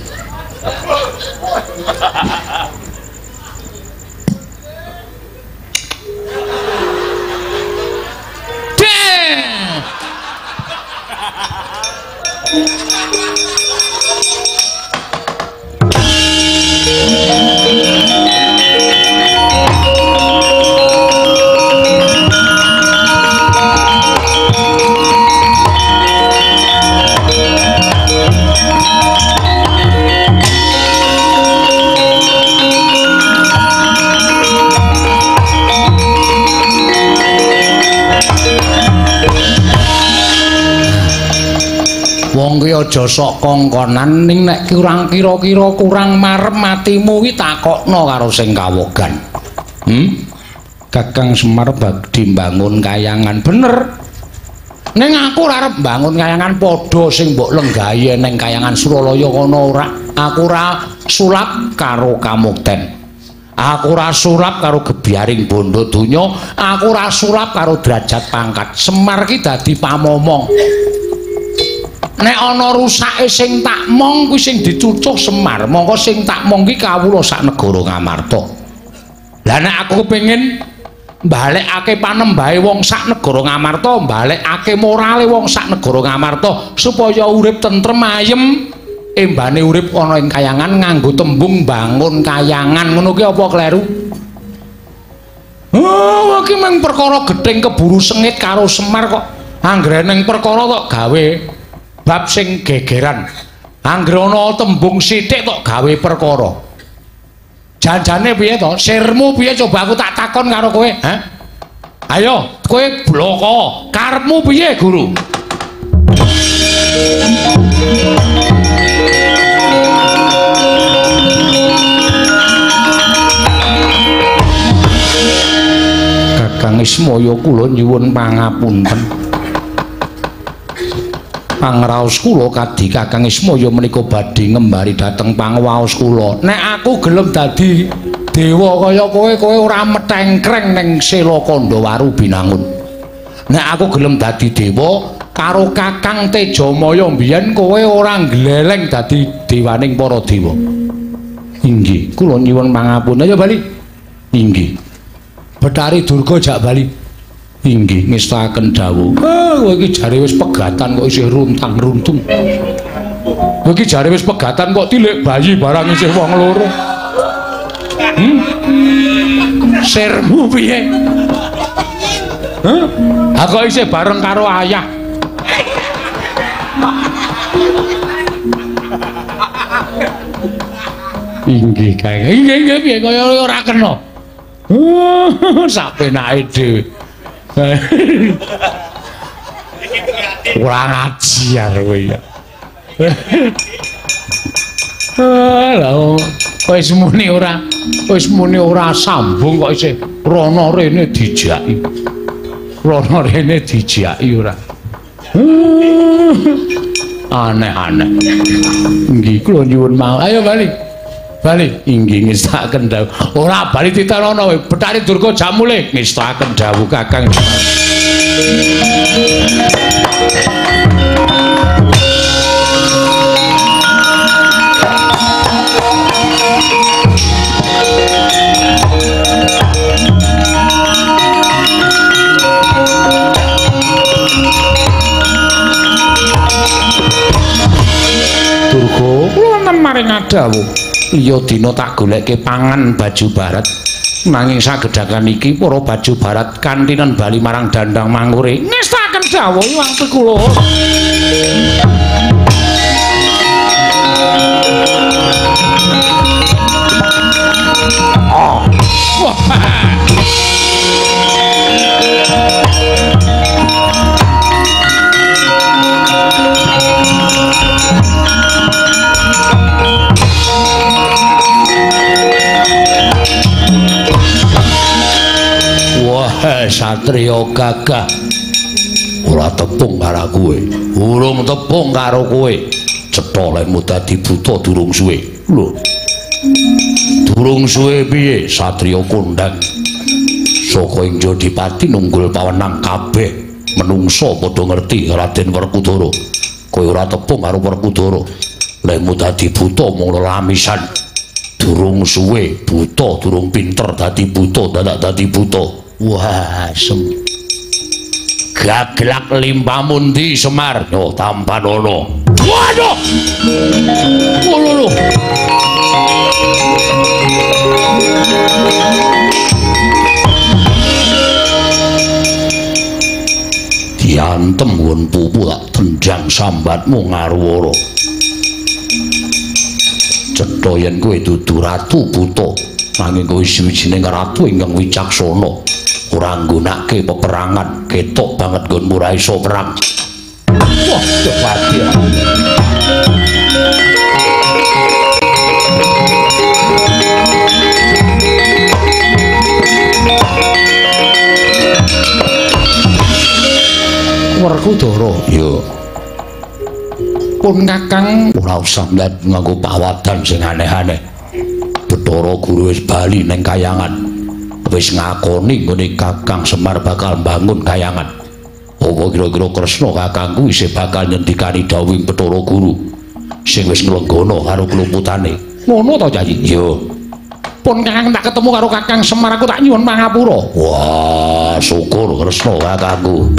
Wong ki aja sok kongkonan ning nek kurang kira-kira kurang marem matimu ki takokno karo sing kawogan. Kakang Semar badhe mbangun kayangan bener. Ning aku ora arep mbangun kayangan padha sing mbok lenggahe ning kayangan Suralaya kono ora. Aku ora sulap karo Kamukten. Aku ora sulap karo gebyaring bondo donya, aku ora sulap karo derajat pangkat. Semar ki dadi pamomong. Nek ana rusake sing tak mong kuwi sing dicucuk Semar, mongko sing tak mong ki kawula sak negara Ngamarta. Lah nek aku kepengin mbalekake panembahe wong sak negara Ngamarta, mbalekake morale wong sak negara Ngamarta supaya urip tentrem ayem, embane urip ana ing kayangan nganggo tembung bangun kayangan, ngono ki apa kleru? Oh, iki mung perkara gething keburu sengit karo Semar kok. Anggrene perkara kok gawe bab sing gegeran. Anggere ana tembung sithik tok gawe perkara. Janjane piye to? Sirmu piye coba aku tak takon karo kowe, ha? Ayo, kowe bloko. Karepmu piye, Guru? Kakang Ismaya kula nyuwun pangapunten. Pangraos kula kadhi Kakang Ismaya menika badhe ngembari dhateng pangwaos kula. Nek aku gelem dadi dewa kaya kowe, kowe ora metengkreng ning Sela Kandawaru Binangun. Nek aku gelem dadi dewa karo Kakang Tejamaya mbiyen kowe ora gleleng dadi dewaning para dewa. Inggih, kula nyuwun pangapunten. Ayo bali. Inggih. Betari Durga jak bali. Inggih ngestaken dawuh. Kowe iki jare wis pegatan kok isih runtang-runtung. Kowe iki jare wis pegatan kok tilik bayi barang isih wong loro. Sirmu piye? Aku isih bareng karo ayah. Inggih kae. Inggih piye kaya ora kena. Sak penake dhewe. Kurang ajar kowe ya. Lha wis muni ora sambung kok isih rono rene dijaki. Rono rene dijaki ora. Aneh-aneh. Nggih kula nyuwun mau. Ayo bali. Bali inggih ngestaken dawuh. Ora bali titanono Betari Durga jamule ngestaken dawuh Kakang. Durga kula wonten maring dawuh. Iya dina tak goleke pangan baju barat nanging sagedakan iki para baju barat kantinen bali marang Dandang Mangure ngestaken dawuh wangtu kula. Satriya gagah ora tepung karo kowe. Urung tepung karo kowe. Cetha lemu dadi buta durung suwe. Lho. Durung suwe piye satriya kondang. Saka ing Jodipati nunggul pawenang kabeh menungsa padha ngerti Raden Werkudara. Kowe ora tepung karo Werkudara. Lemu dadi buta mung lelamisan. Durung suwe buta, durung pinter dadi buta, dadak dadi buta. Wah, gaglak limpamu ndi Semar? Yo Tampanono. Waduh. Lho. Diantem won pupu tak tendang sambatmu ngaruwara. Cetha yen kowe dudu ratu buta, nanging kowe sawijining ratu ingkang wicaksana. Ora nggunakake peperangan, ketok banget nggonmu ora iso perang. Wah, cepati. Werkudara, yo. Pun Kakang ora usah nganggo pawadan sing aneh-aneh. Bathara Guru wis bali ning Kayangan. Wis ngakoni nggone Kakang Semar bakal bangun Kayangan. Apa kira-kira Kresna kakangku isih bakal nyendikani dawuhing Bathara Guru sing wis nglenggono karo klumputane. Ngono ta, Cah? Yo. Pun Kakang tak ketemu karo Kakang Semar aku tak nyuwun pangapura. Wah, syukur Kresna kakangku.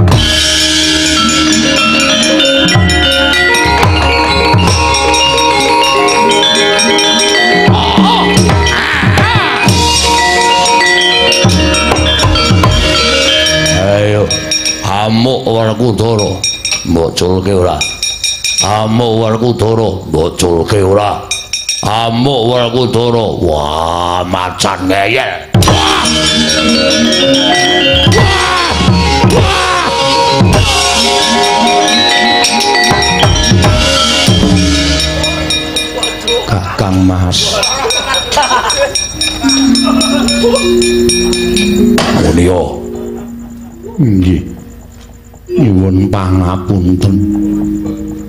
Amuk Werkudara mboculke ora. Amuk Werkudara mboculke ora. Amuk Werkudara wah macan ngeyel. Kakang Mas Mulya nggih nyuwun pangapunten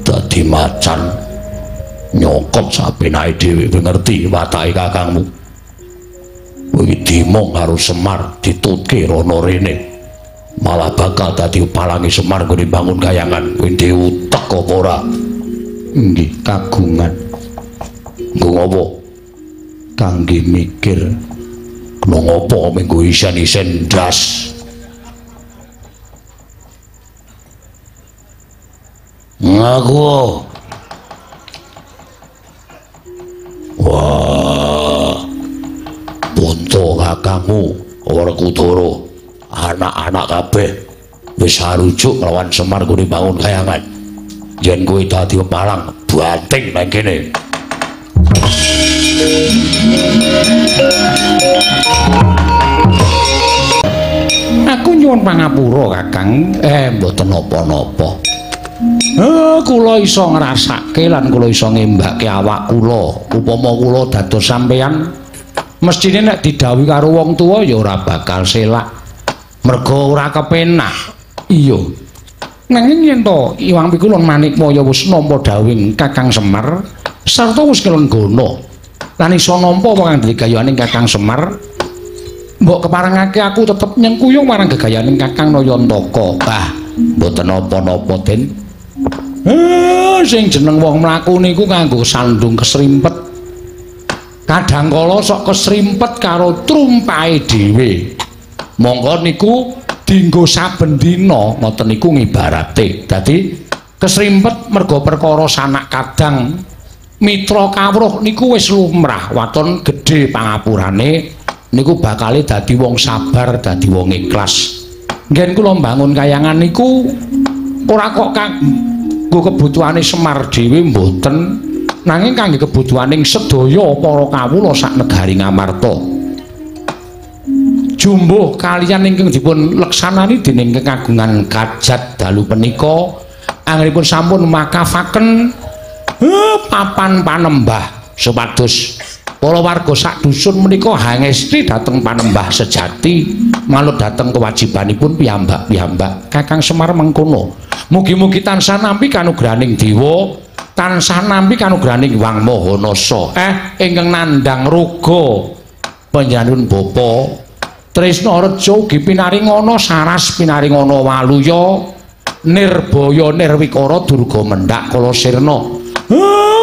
dadi macan nyokot sapenake dhewe ngerti watake kakangmu. Kowe dimong karo Semar ditutke rono rene malah bakal dadi palangi Semar nggone bangun Kayangan. Kowe dhewe utek apa ora? Nggih kagungan. Nggo ngopo? Kangge mikir kena ngopo mengko isen-isen ndas. Ngaku. Wah. Punto kakangmu Werkudara, anak-anak kabeh wis harujuk lawan Semar gone bangun Kayangan. Yen kowe dadi pepalang banting nang kene. Aku nyuwun pangapura Kakang. Mboten napa-napa. Kula iso ngrasake lan kula iso ngembake awak kula. Upama kula dados sampeyan, mestine nek didhawuhi karo wong tuwa ya ora bakal selak. Merga ora kepenak. Iya. Nanging yen to Iwang Pikulun Manikmaya wis nampa dawuhing Kakang Semar sarta wis kelenggono lan iso nampa marang gegayaning Kakang Semar, mbok keparengake aku tetep nyengkuyung marang gegayaning Kakang Nayantaka. Mboten napa-napa, Den. Sing jeneng wong mlaku niku kanggo sandung kesrimpet. Kadangkala sok kesrimpet karo trumpahe dhewe. Monggo niku dienggo saben dina ngoten niku ngibarate. Dadi kesrimpet merga perkara sanak kadang mitra kawruh niku wis lumrah. Waton gedhe pangapurane niku bakale dadi wong sabar, dadi wong ikhlas. Ngen kula mbangun Kayangan niku ora kok kanggo kebutuhane Semar dhewe mboten, nanging kangge kebutuhaning sedaya para kawula sak negari Ngamarta. Jumbuh kaliyan ingkang dipun leksanani dening Kekagungan Kajat dalu punika anggenipun sampun makafaken papan panembah supados Para warga sak dusun menika hangesti dhateng Panembah sejati, manut dhateng kewajibanipun piyambak-piyambak. Kakang Semar mengkono. Mugi-mugi tansah nampi kanugrahaning dewa, tansah nampi kanugrahaning Wang Mahanasa. Ingkang nandhang ruga panjenenganipun bapa Tresna Reja ugi pinaringana saras pinaringana waluya nirbaya nirwikara durga mendhak kala sirna.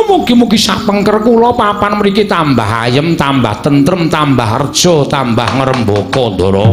Mugi-mugi sapengker kula papan mriki tambah ayem, tambah tentrem, tambah reja, tambah ngrembaka ndara.